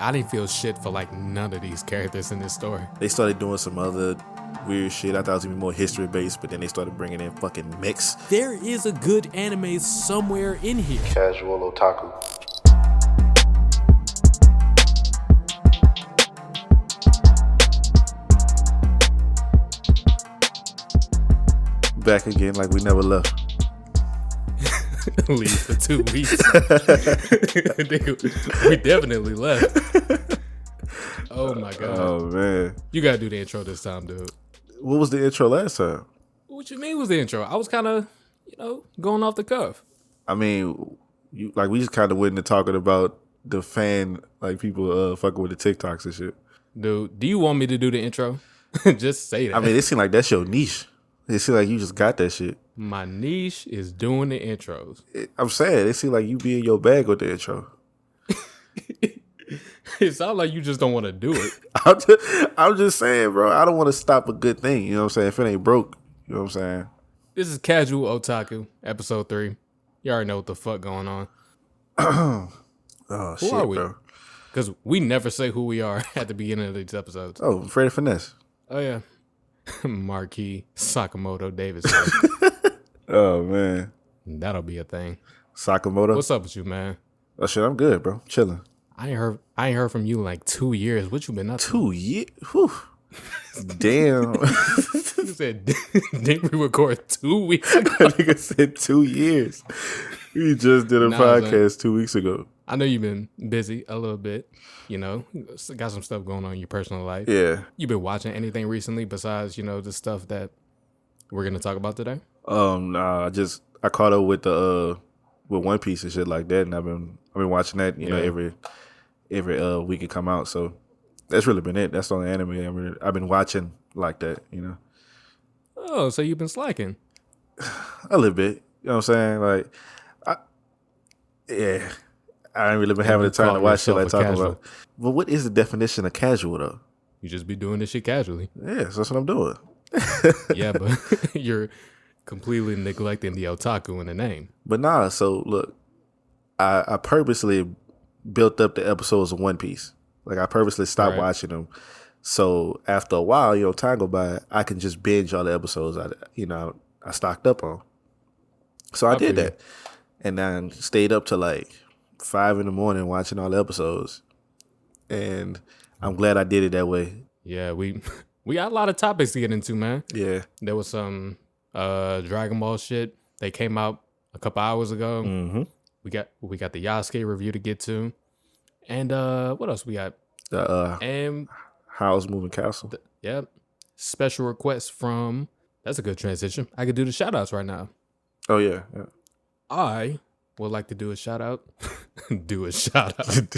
I didn't feel shit for like none of these characters in this story. They started doing some other weird shit. I thought it was gonna be more history based, but then they started bringing in fucking mechs. There is a good anime somewhere in here. Casual otaku. Back again like we never left. Leave for 2 weeks. We definitely left. Oh my god. Oh man. You gotta do the intro this time, dude. What was the intro last time? What you mean was the intro? I was kind of, going off the cuff. I mean, we just kind of went into talking about the fan, like people fucking with the TikToks and shit. Dude, do you want me to do the intro? Just say that. I mean, it seemed like that's your niche. It seemed like you just got that shit. My niche is doing the intros. I'm saying, it seemed like you be in your bag with the intro. It sounds like you just don't want to do it. I'm just saying, bro. I don't want to stop a good thing. You know what I'm saying? If it ain't broke, you know what I'm saying? This is Casual Otaku, episode 3. You already know what the fuck going on. Oh, shit, are we? bro. Because we never say who we are at the beginning of these episodes. Oh, Freddy Finesse. Oh, yeah. Marquee Sakamoto Davis. Oh, man. That'll be a thing. Sakamoto. What's up with you, man? Oh, shit, I'm good, bro. Chilling. I ain't heard from you in like 2 years. What you been up to? 2 years? Whew. Damn. You said, didn't we record 2 weeks ago? Nigga said 2 years. We just did a podcast 2 weeks ago. I know you've been busy a little bit. Got some stuff going on in your personal life. Yeah. You been watching anything recently besides, the stuff that we're going to talk about today? Nah, I caught up with with One Piece and shit like that, and I've been watching that, every week it come out. So that's really been it. That's the only anime I've been watching like that, Oh, so you've been slacking? A little bit. You know what I'm saying? Like, I ain't really been having the time to watch shit like talking about. But what is the definition of casual though? You just be doing this shit casually. Yeah, so that's what I'm doing. Yeah, but you're completely neglecting the otaku in the name. But nah, so look, I purposely built up the episodes of One Piece. Like I purposely stopped watching them. So after a while, time go by, I can just binge all the episodes I stocked up on. So I did that. And then stayed up to like 5 a.m. watching all the episodes. And I'm glad I did it that way. Yeah, we got a lot of topics to get into, man. Yeah. There was some Dragon Ball shit. They came out a couple hours ago. Mm-hmm. We got the Yasuke review to get to. And what else we got? The Howl's Moving Castle. Yep. Special request from, that's a good transition. I could do the shout outs right now. Oh yeah. I would like to do a shout out. Do a shout out.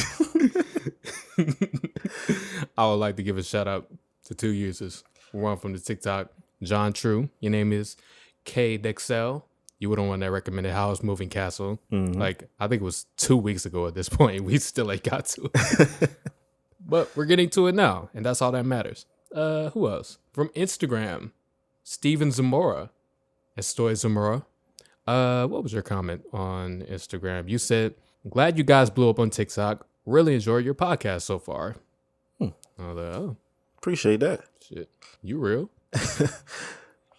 I would like to give a shout out to 2 users. One from the TikTok, John True. Your name is K Dexel. You were the one that recommended Howl's Moving Castle. Mm-hmm. Like, I think it was 2 weeks ago at this point. We still ain't got to it. But we're getting to it now, and that's all that matters. Who else? From Instagram, Steven Zamora. Estoy Zamora. What was your comment on Instagram? You said, glad you guys blew up on TikTok. Really enjoyed your podcast so far. I was like, oh. Appreciate that. Shit. You real?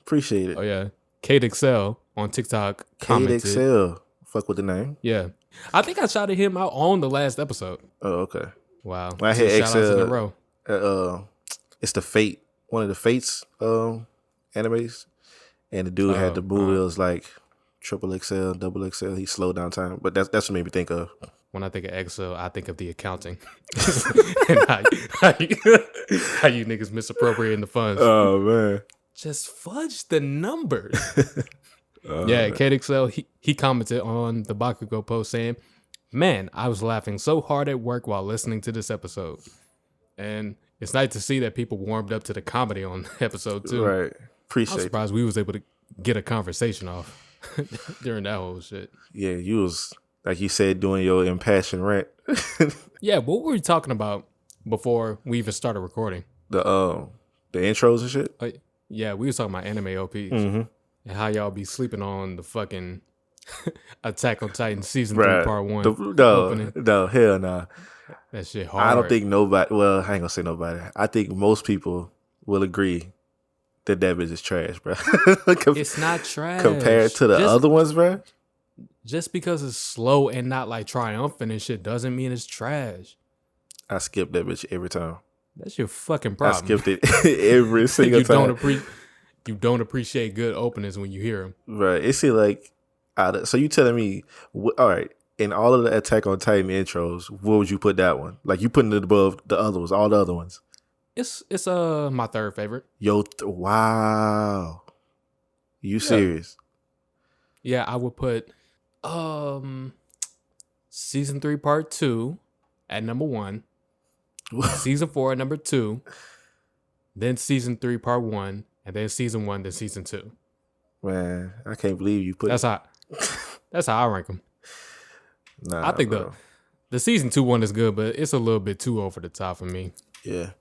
Appreciate it. Oh, yeah. Kate Excel on TikTok commented. Kate Excel. Fuck with the name. Yeah. I think I shouted him out on the last episode. Oh, okay. Wow. I had Excel in a row. It's the Fate. One of the Fates animes. And the dude had the movie. It was like triple XL, double XL. He slowed down time. But that's what made me think of. When I think of Excel, I think of the accounting. And how you niggas misappropriating the funds. Oh, man. Just fudge the numbers. Yeah, Kate Excel, he commented on the Bakugo post saying, man, I was laughing so hard at work while listening to this episode. And it's nice to see that people warmed up to the comedy on episode 2. Right. Appreciate it. I'm surprised we was able to get a conversation off during that whole shit. Yeah, you was, like you said, doing your impassioned rant. Yeah, what were we talking about before we even started recording? The intros and shit? Yeah, we was talking about anime OPs. Mm-hmm. And how y'all be sleeping on the fucking Attack on Titan season 3 part 1 opening. No, hell nah. That shit I don't hard. think nobody. Well, I ain't gonna say nobody. I think most people will agree that bitch is trash, bro. It's not Compared trash. to the other ones, bro. Just because it's slow and not like triumphant and shit doesn't mean it's trash. I skip that bitch every time. That's your fucking I problem. skipped it every single time. You don't appreciate good openings when you hear them. Right. It seems like, so you telling me, all right, in all of the Attack on Titan intros, what would you put that one? Like you putting it above the other ones, all the other ones. It's my third favorite. Wow. You serious? Yeah, I would put season 3 part 2 at number 1. Season 4 at number 2. Then season 3 part 1, and then season 1, then season 2. Man, I can't believe you put That's how I rank them. Nah, I think the season 2 one is good, but it's a little bit too over the top for me. Yeah.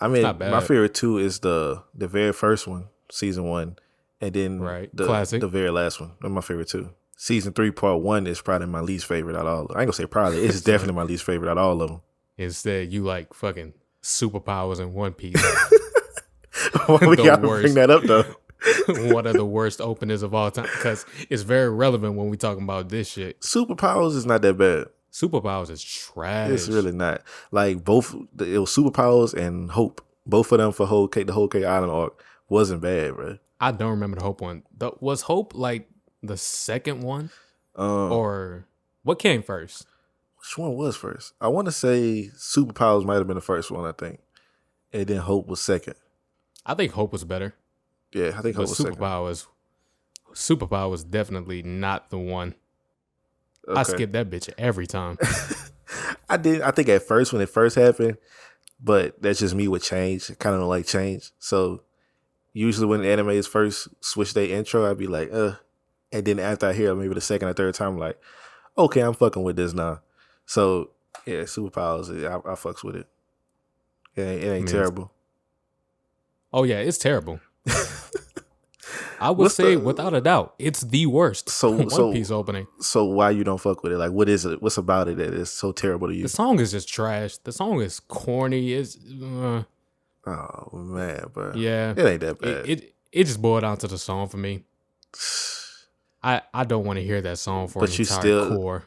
I mean, my favorite 2 is the very first one, season 1, and then Classic. the very last one. They're my favorite 2. Season 3 part 1 is probably my least favorite out of all of them. I ain't gonna say probably. It's definitely my least favorite out of all of them. Instead, you like fucking superpowers in One Piece. Why we gotta bring that up though? One of the worst openers of all time, because it's very relevant when we talking about this shit. Superpowers is not that bad. Superpowers is trash. It's really not. Like it was Superpowers and Hope. Both of them for the whole K Island arc wasn't bad, bro. I don't remember the Hope one. Was Hope like the second one? Or what came first? Which one was first? I want to say Superpowers might have been the first one, I think. And then Hope was second. I think Hope was better. Yeah, I think Hope was second. Superpower was definitely not the one. Okay. I skipped that bitch every time. I did. I think at first when it first happened, but that's just me with change. I kind of don't like change. So usually when the animes first switch their intro, I'd be like, And then after I hear maybe the second or third time, I'm like, okay, I'm fucking with this now. So yeah, Superpowers, I fucks with it. It ain't terrible. Oh yeah, it's terrible. I would say without a doubt, it's the worst One Piece opening. So why you don't fuck with it? Like, what is it? What's about it that is so terrible to you? The song is just trash. The song is corny. Oh man, bro. Yeah, it ain't that bad. It just boiled down to the song for me. I don't want to hear that song for an entire core.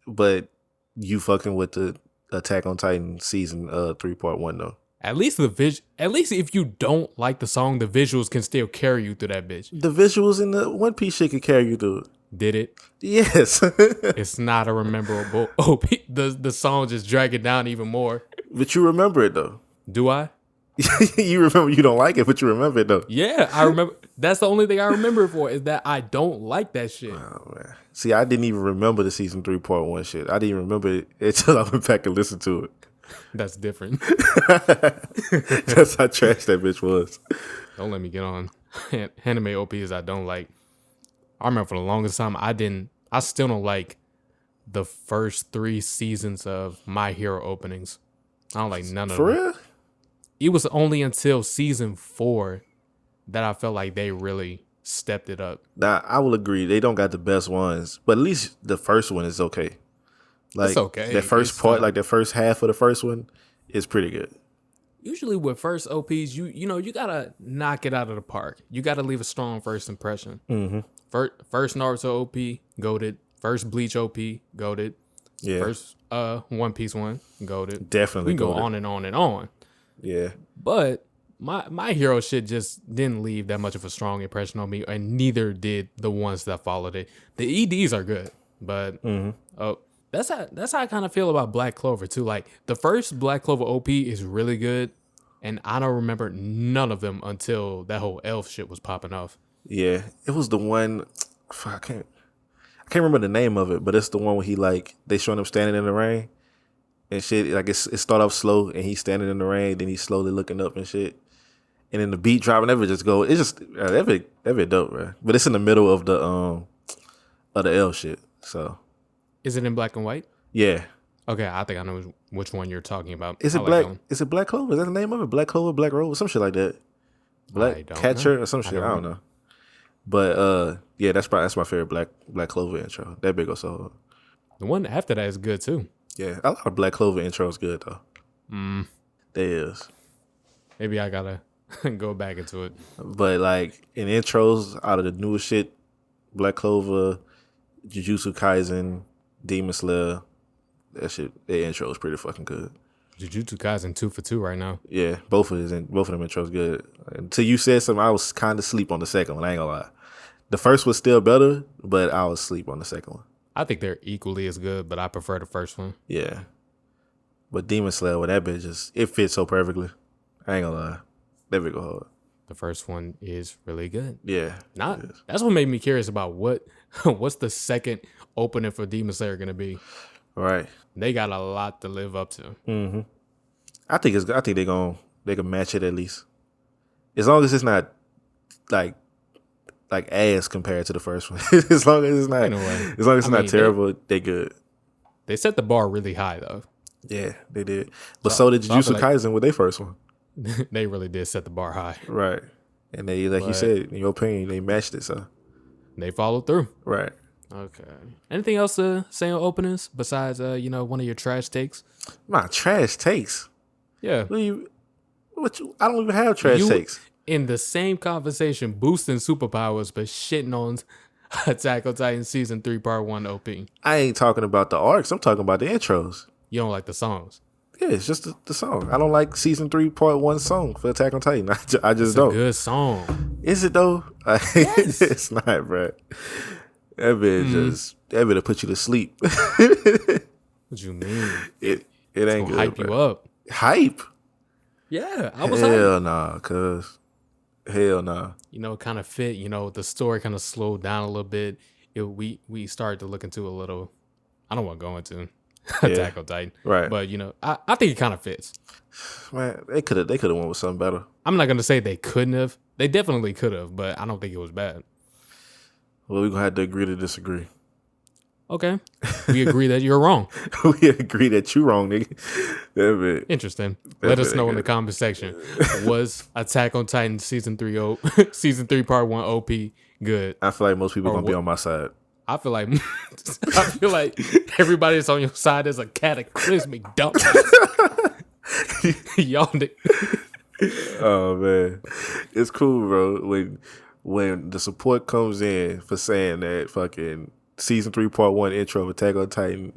But you fucking with the Attack on Titan season 3 part 1 though. At least if you don't like the song, the visuals can still carry you through that bitch. The visuals in the One Piece shit can carry you through it. Did it? Yes. It's not a rememberable OP. The song just drag it down even more. But you remember it though. Do I? You remember you don't like it, but you remember it though. Yeah, I remember. That's the only thing I remember it for is that I don't like that shit. Oh man. See, I didn't even remember the season 3 part 1 shit. I didn't even remember it until I went back and listened to it. That's different. That's how trash that bitch was. Don't let me get on anime OPs I don't like. I remember for the longest time I still don't like the first 3 seasons of My Hero openings. I don't like none of them. For real? It was only until season 4 that I felt like they really stepped it up. Now, I will agree. They don't got the best ones, but at least the first one is okay. Like, it's okay. That first part, like the first half of the first one is pretty good. Usually with first OPs, you gotta knock it out of the park. You gotta leave a strong first impression. Mm-hmm. First Naruto OP, goated. First Bleach OP, goated. Yeah. First One Piece one, goated. Definitely. We can go on and on and on. Yeah. But my hero shit just didn't leave that much of a strong impression on me, and neither did the ones that followed it. The EDs are good, but that's how I kind of feel about Black Clover too. Like the first Black Clover OP is really good, and I don't remember none of them until that whole elf shit was popping off. Yeah, it was the one. I can't remember the name of it, but it's the one where they showing him standing in the rain and shit. Like it start off slow and he's standing in the rain, then he's slowly looking up and shit, and then the beat drop and everything just go. It's just every dope, man. But it's in the middle of the elf shit, so. Is it in black and white? Yeah. Okay, I think I know which one you're talking about. Is it black? Is it Black Clover? Is that the name of it? Black Clover, Black Rose, some shit like that. Black Catcher or some shit. I don't know. But yeah, that's my favorite Black Clover intro. That big old solo. The one after that is good too. Yeah, a lot of Black Clover intros good though. There is. Maybe I gotta go back into it. But like in intros out of the newest shit, Black Clover, Jujutsu Kaisen, Demon Slayer, that shit, their intro is pretty fucking good. Jujutsu Kaisen 2 for 2 right now. Yeah, both of them intros good. Until you said something, I was kind of asleep on the second one. I ain't gonna lie. The first was still better, but I was asleep on the second one. I think they're equally as good, but I prefer the first one. Yeah. But Demon Slayer, well, that bitch just, it fits so perfectly. I ain't gonna lie. That bitch go hard. The first one is really good. Yeah. That's what made me curious about what's the second opening for Demon Slayer gonna be. Right. They got a lot to live up to. Mm-hmm. I think they can match it at least. As long as it's not like ass compared to the first one. As long as it's not Anyway, as long as it's not terrible, they good. They set the bar really high though. Yeah, they did. But so did Jujutsu Kaisen with their first one. They really did set the bar high. Right. And they, like you said, in your opinion, they matched it, so they followed through. Right. Okay. Anything else to say on openings besides one of your trash takes? My trash takes. Yeah. I don't even have trash takes. In the same conversation, boosting superpowers but shitting on Attack on Titan Season 3 Part 1 OP. I ain't talking about the arcs. I'm talking about the intros. You don't like the songs? Yeah, it's just the song. I don't like Season 3 Part 1 song for Attack on Titan. I just don't. It's a good song. Is it though? Yes. It's not, bro. That bitch put you to sleep. What you mean? It ain't good. Hype you up. Hype? Yeah, I was Hell nah, cuz. Hell nah. It kind of fit. The story kind of slowed down a little bit. We started to look into a little. I don't want to go into Attack on Titan, right? But I think it kind of fits. Man, they could have went with something better. I'm not gonna say they couldn't have. They definitely could have, but I don't think it was bad. Well, we're gonna have to agree to disagree. Okay, we agree that you're wrong. We agree that you're wrong, nigga. Interesting. Let us know in the comment section. Was Attack on Titan Season 3 Part 1 OP good? I feel like most people are gonna be on my side. I feel like everybody that's on your side is a cataclysmic dump. Y'all. Oh man, it's cool, bro. When the support comes in for saying that fucking Season 3 Part 1 intro of Attack on Titan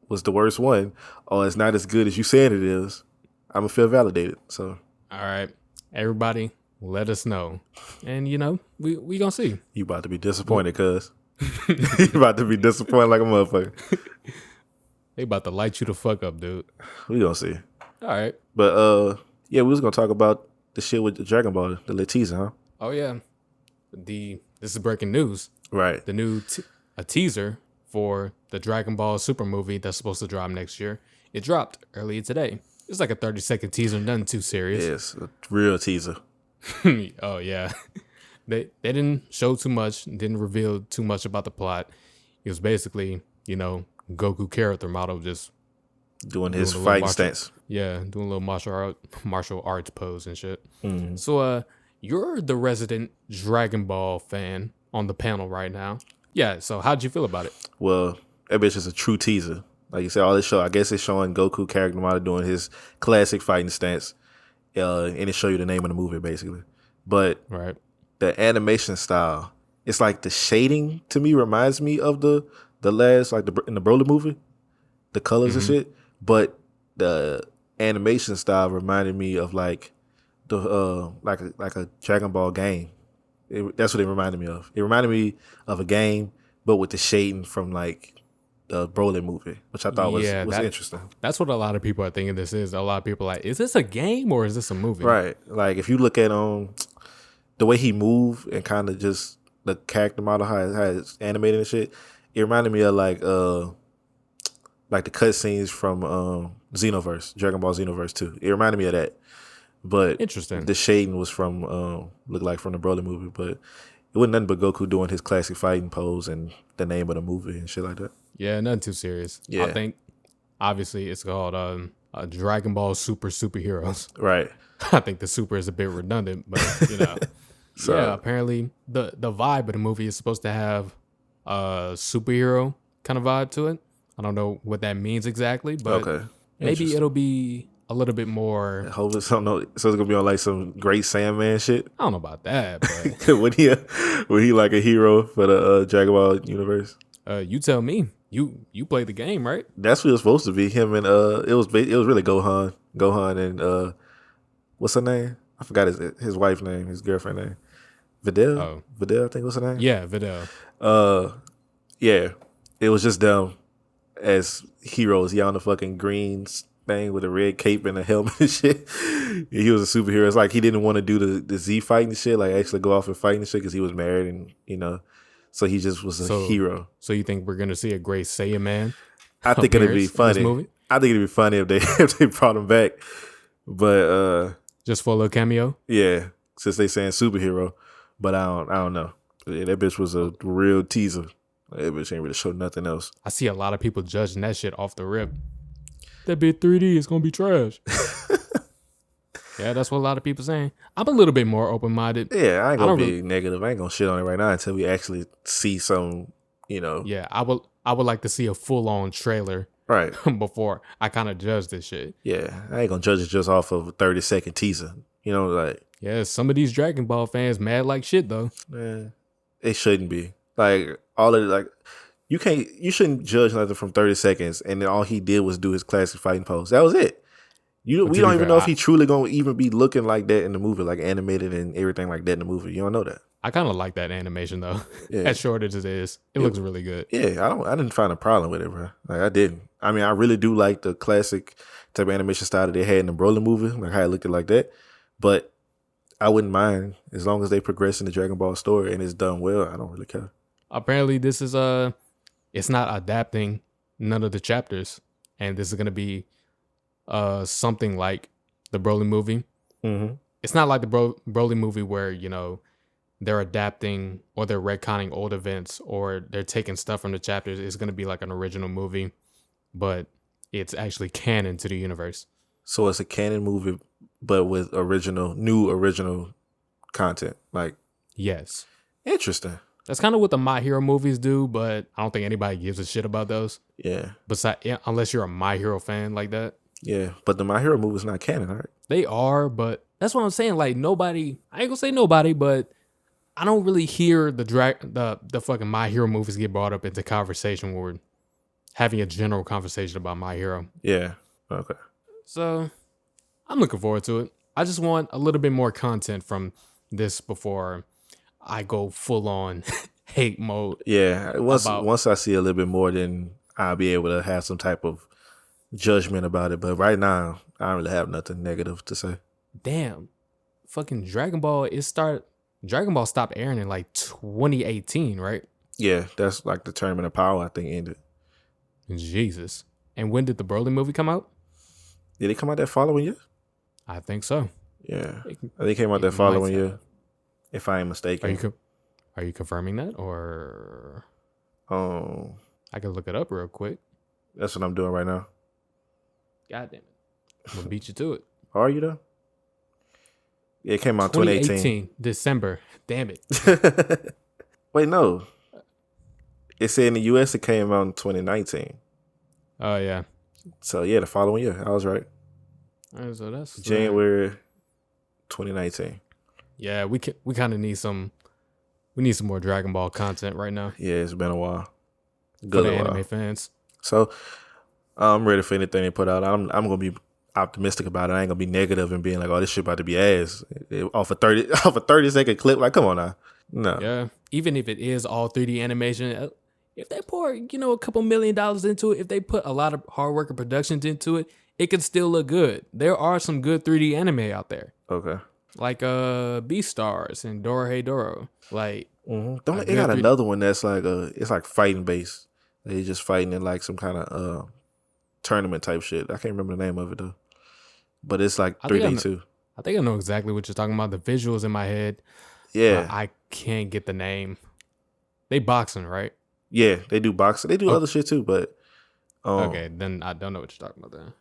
was the worst one, or it's not as good as you said it is, I'm gonna feel validated. So, all right, everybody, let us know, and we gonna see. You about to be disappointed, cuz. You about to be disappointed like a motherfucker. They about to light you the fuck up, dude. We gonna see. All right, but yeah, we was gonna talk about the shit with the Dragon Ball, the little teaser, huh? Oh yeah, this is breaking news. Right, the new a teaser for the Dragon Ball Super movie that's supposed to drop next year. It dropped earlier today. It's like a 30-second teaser, nothing too serious. Yes, a real teaser. Oh yeah. They didn't show too much, didn't reveal too much about the plot. It was basically, Goku character model just doing his fighting stance. Yeah, doing a little martial arts pose and shit. Mm-hmm. So you're the resident Dragon Ball fan on the panel right now. Yeah, so how'd you feel about it? Well, that bitch is a true teaser. Like you said, all this show, I guess it's showing Goku character model doing his classic fighting stance. And it show you the name of the movie, basically. But right. The animation style, it's like the shading to me reminds me of the last, like in the Broly movie, the colors and shit. But the animation style reminded me of like the like a Dragon Ball game. That's what it reminded me of. It reminded me of a game, but with the shading from like the Broly movie, which I thought was interesting. That's what a lot of people are thinking this is. A lot of people are like, is this a game or is this a movie? Right. Like if you look at the way he moved and kind of just the character model, how it's animated and shit, it reminded me of like the cutscenes from Xenoverse, Dragon Ball Xenoverse 2. It reminded me of that. But interesting. The shading was from looked like from the Broly movie, but it wasn't nothing but Goku doing his classic fighting pose and the name of the movie and shit like that. Yeah, nothing too serious. Yeah. I think obviously it's called Dragon Ball Superheroes. Right. I think the super is a bit redundant, but So, yeah, apparently the vibe of the movie is supposed to have a superhero kind of vibe to it. I don't know what that means exactly, but Okay. maybe it'll be a little bit more. I hope it's something. So it's gonna be on like some Great Sandman shit. I don't know about that, but when he like a hero for the Dragon Ball universe. You tell me. You played the game, right? That's what it was supposed to be. Him and it was really Gohan and what's her name? I forgot his wife's name, his girlfriend name. Videl? Oh. Videl, I think was her name. Yeah, Videl. Yeah. It was just them as heroes. He on the fucking green thing with a red cape and a helmet and shit. He was a superhero. It's like he didn't want to do the Z fighting shit, like actually go off and fight and shit, because he was married and so he just was a hero. So you think we're gonna see a Great Saiyan man? I think it'd be funny. I think it'd be funny if they brought him back, but just for a little cameo. Yeah, since they saying superhero, but I don't know. Yeah, that bitch was a real teaser. That bitch ain't really show nothing else. I see a lot of people judging that shit off the rip. That bit 3D is gonna be trash. Yeah, that's what a lot of people saying. I'm a little bit more open minded. Yeah, I ain't gonna be negative. I ain't gonna shit on it right now until we actually see some. Yeah, I would like to see a full on trailer. Right. Before I kind of judge this shit. Yeah, I ain't gonna judge it just off of a 30-second teaser. Like. Yeah, some of these Dragon Ball fans mad like shit though. Man, it shouldn't be. Like all of it, like you shouldn't judge nothing from 30 seconds and then all he did was do his classic fighting pose. That was it. We don't even know if he truly gonna even be looking like that in the movie, like animated and everything like that in the movie. You don't know that. I kind of like that animation though. Yeah. As short as it is, it looks really good. Yeah, I didn't find a problem with it, bro. Like I didn't. I mean, I really do like the classic type of animation style that they had in the Broly movie, like how it looked like that. But I wouldn't mind as long as they progress in the Dragon Ball story and it's done well. I don't really care. Apparently, this is it's not adapting none of the chapters, and this is gonna be something like the Broly movie. Mm-hmm. It's not like the Broly movie where they're adapting or they're retconning old events or they're taking stuff from the chapters. It's gonna be like an original movie, but it's actually canon to the universe. So it's a canon movie, but with new original content. Like, yes, interesting. That's kind of what the My Hero movies do, but I don't think anybody gives a shit about those. Yeah. Unless you're a My Hero fan like that. Yeah, but the My Hero movie is not canon, right? They are, but that's what I'm saying. Like nobody, I ain't gonna say nobody, but I don't really hear the fucking My Hero movies get brought up into conversation when we're having a general conversation about My Hero. Yeah. Okay. So I'm looking forward to it. I just want a little bit more content from this before I go full on hate mode. Yeah. Once I see a little bit more, then I'll be able to have some type of judgment about it. But right now, I don't really have nothing negative to say. Damn. Fucking Dragon Ball stopped airing in like 2018, right? Yeah, that's like the Tournament of Power, I think, ended. Jesus. And when did the Broly movie come out? Did it come out that following year? I think so. Yeah. I think it came out that following year, if I ain't mistaken. Are you confirming that, or I can look it up real quick. That's what I'm doing right now. God damn it. I'm gonna beat you to it. Are you though? Yeah, it came out 2018. December. Damn it. Wait, no. It said in the US it came out in 2019. Oh yeah. So yeah, the following year. I was right. All right, so that's January 2019. Yeah, we kind of need some more Dragon Ball content right now. Yeah, it's been a while. Good for the anime fans. So I'm ready for anything they put out. I'm gonna be optimistic about it. I ain't gonna be negative and being like, "Oh, this shit about to be ass." Off a 30-second clip. Like, come on now. No. Yeah. Even if it is all 3D animation, if they pour a couple $1 million into it, if they put a lot of hard work and productions into it, it could still look good. There are some good 3D anime out there. Okay. Like Beastars and Dorohedoro. Like, Don't they got another one that's like it's like fighting based. They just fighting in like some kind of tournament type shit. I can't remember the name of it though. But it's like 3D too. I think I know exactly what you're talking about. The visuals in my head. Yeah. I can't get the name. They boxing, right? Yeah, they do boxing. They do other shit too, but okay, then I don't know what you're talking about then.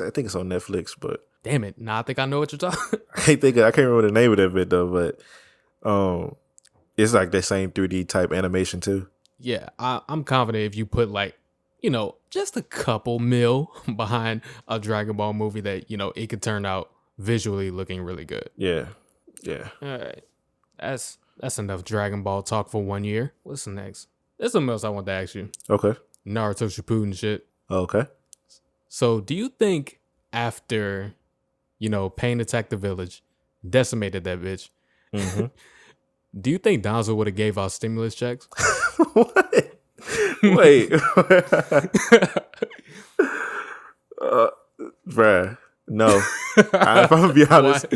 I think it's on Netflix, but damn it. Nah, I think I know what you're talking. I can't remember the name of that bit though, but it's like that same 3D type animation too. Yeah, I'm confident if you put like, just a couple mil behind a Dragon Ball movie that, it could turn out visually looking really good. Yeah. All right. That's enough Dragon Ball talk for 1 year. What's next? There's something else I want to ask you. Okay. Naruto Shippuden shit. Okay. So do you think after, Pain attacked the village, decimated that bitch, do you think Danzo would have gave out stimulus checks? What? Wait. Bruh. No. If I'm gonna be honest,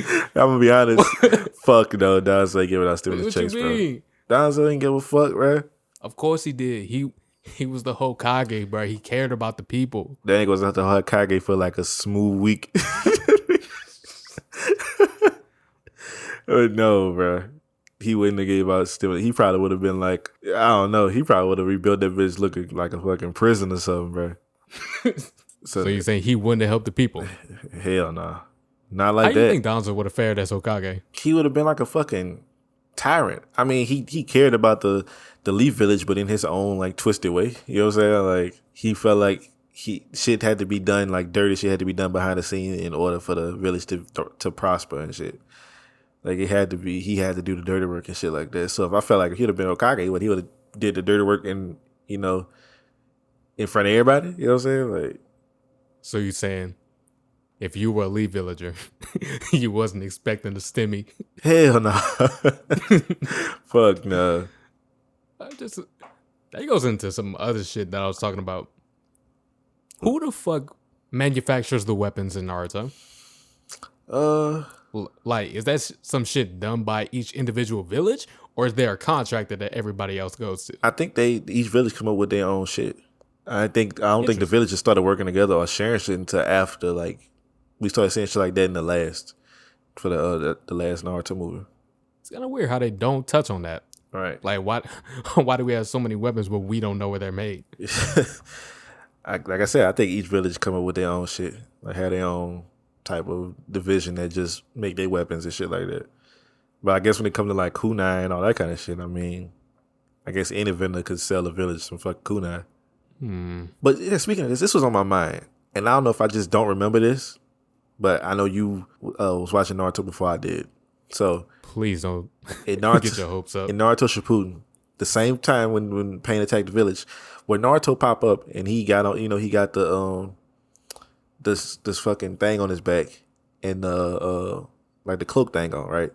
fuck no, Donzo ain't giving out stimulus checks, bro. Donzo ain't give a fuck, bro. Of course he did. He was the Hokage, bro. He cared about the people. They ain't gonna have to Hokage for like a smooth week. No, bro. He wouldn't have gave out stimulus. He probably would have been like, I don't know. He probably would have rebuilt that bitch looking like a fucking prison or something, bro. So you're saying he wouldn't have helped the people? Hell no. Not like that. How do you think Danzo would have fared as Hokage? He would have been like a fucking tyrant. I mean, he cared about the Leaf Village, but in his own like twisted way. You know what I'm saying? Like he felt like shit had to be done, like dirty shit had to be done behind the scene in order for the village to prosper and shit. Like he had to do the dirty work and shit like that. So if I felt like he'd have been Hokage, he would have did the dirty work in front of everybody. You know what I'm saying? Like. So you saying if you were a Leaf villager, you wasn't expecting a stimmy? Hell no. Fuck no. That goes into some other shit that I was talking about. Who the fuck manufactures the weapons in Naruto? Like, is that some shit done by each individual village, or is there a contractor that everybody else goes to? I think each village come up with their own shit. I don't think the villages started working together or sharing shit until after, like, we started seeing shit like that in the last Naruto movie. It's kind of weird how they don't touch on that. Right. Like, why do we have so many weapons but we don't know where they're made? Like I said, I think each village come up with their own shit. Like, have their own type of division that just make their weapons and shit like that. But I guess when it comes to, like, kunai and all that kind of shit, I mean, I guess any vendor could sell a village some fucking kunai. But yeah, speaking of this was on my mind, and I don't know if I just don't remember this, but I know you was watching Naruto before I did. So please don't get your hopes up. In Naruto Shippuden, the same time when Pain attacked the village, where Naruto pop up and he got on, he got the this fucking thing on his back and like the cloak thing on, right?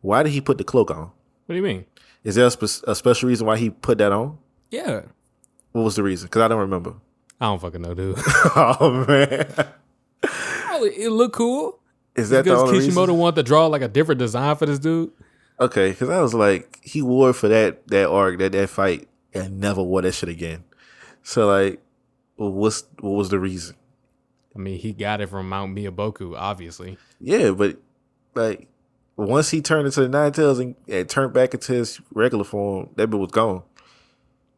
Why did he put the cloak on? What do you mean? Is there a special reason why he put that on? Yeah. What was the reason? Because I don't remember. I don't fucking know, dude. Oh, man. Oh, it looked cool. Is that the only Kishimoto reason? wanted to draw like a different design for this dude? Okay, because I was like, he wore it for that arc, that fight, and never wore that shit again. So, like, what was the reason? I mean, he got it from Mount Miyaboku, obviously. Yeah, but, like, once he turned into the Nine Tails and turned back into his regular form, that bit was gone.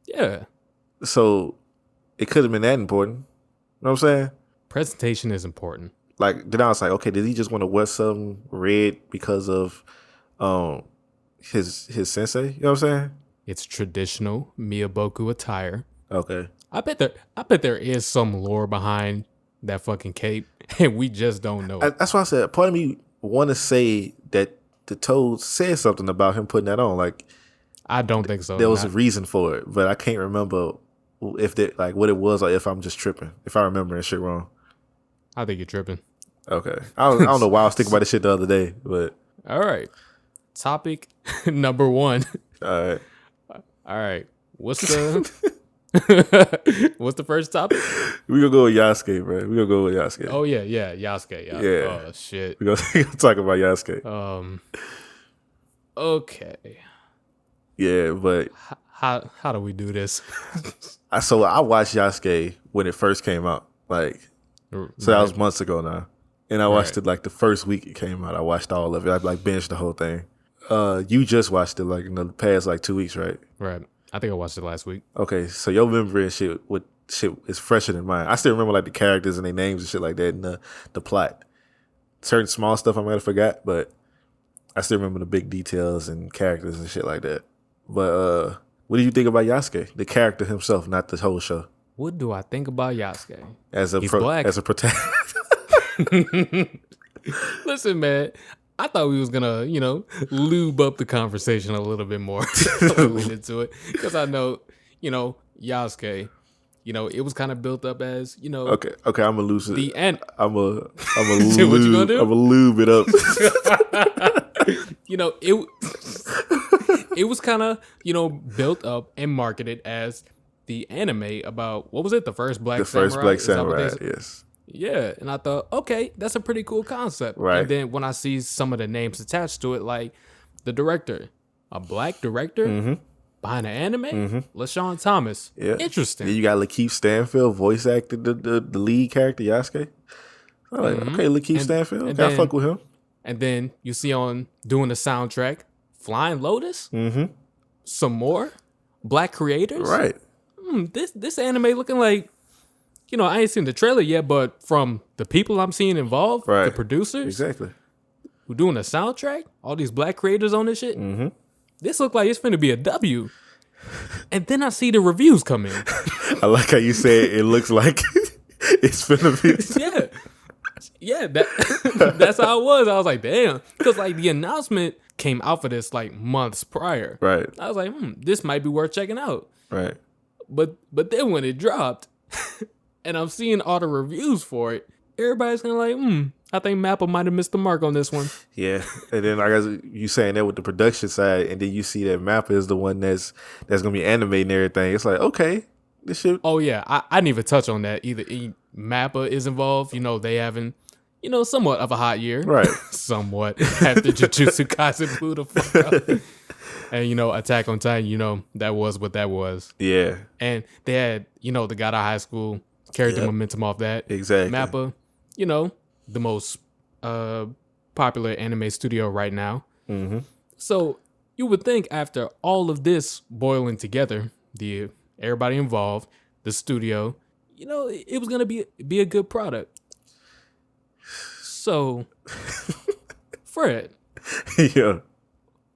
Yeah. So it could have been that important. You know what I'm saying? Presentation is important. Like, then I was like, okay, did he just want to wear something red because of his sensei? You know what I'm saying? It's traditional Miyaboku attire. Okay. I bet there is some lore behind that fucking cape, and we just don't know. That's why I said part of me want to say that the Toad said something about him putting that on. Like, I don't think so. There was a reason for it, but I can't remember if what it was or if I'm just tripping. If I remember that shit wrong. I think you're tripping. Okay. I don't know why I was thinking about this shit the other day, but. All right. Topic number 1. All right. What's the first topic? We gonna go with Yasuke, bro. We gonna go with Yasuke. Oh yeah, Yasuke. Yeah. Oh shit. We gonna talk about Yasuke. Okay. Yeah, but how do we do this? So I watched Yasuke when it first came out, like, so that was months ago now, and I watched it like the first week it came out. I watched all of it. I like binged the whole thing. You just watched it like in the past like 2 weeks, right? Right. I think I watched it last week. Okay, so your memory and shit is fresher than mine. I still remember like the characters and their names and shit like that, and the plot. Certain small stuff I might have forgot, but I still remember the big details and characters and shit like that. But what do you think about Yasuke, the character himself, not the whole show? What do I think about Yasuke? He's black. As a protagonist. Listen, man. I thought we was gonna, lube up the conversation a little bit more going into it, because I know, Yasuke. It was kind of built up as, Okay, I'm gonna lose it. The end. I'm a lube. What you gonna do? I'm gonna lube it up. It was kind of, built up and marketed as the anime about, what was it? The first Black Samurai? The first Black Samurai, yes. Yeah, and I thought, okay, that's a pretty cool concept. Right. And then when I see some of the names attached to it, like the director, a black director behind the anime, LaShawn Thomas. Yeah. Interesting. Then you got Lakeith Stanfield voice acted the lead character, Yasuke. I'm like, okay, Lakeith Stanfield. Okay, I fuck with him. And then you see on doing the soundtrack, Flying Lotus, some more black creators. Right. This anime looking like, I ain't seen the trailer yet, but from the people I'm seeing involved, the producers, exactly, who doing the soundtrack, all these black creators on this shit, this look like it's finna be a W. And then I see the reviews come in. I like how you say it looks like it's finna be. Yeah, that's how it was. I was like, damn, because like the announcement came out for this like months prior. Right. I was like, this might be worth checking out. Right. But then when it dropped, and I'm seeing all the reviews for it, everybody's kind of like, I think Mappa might have missed the mark on this one. Yeah, and then I guess you saying that with the production side, and then you see that Mappa is the one that's gonna be animating everything. It's like, okay, this shit. Oh yeah, I didn't even touch on that either. Mappa is involved. They having, somewhat of a hot year, right? Somewhat after Jujutsu Kaisen blew the fuck up. And, Attack on Titan, that was what that was. Yeah. And they had, the guy out of high school, carried the momentum off that. Exactly. Mappa, the most popular anime studio right now. So you would think after all of this boiling together, everybody involved, the studio, it was going to be a good product. So, Fred. Yeah.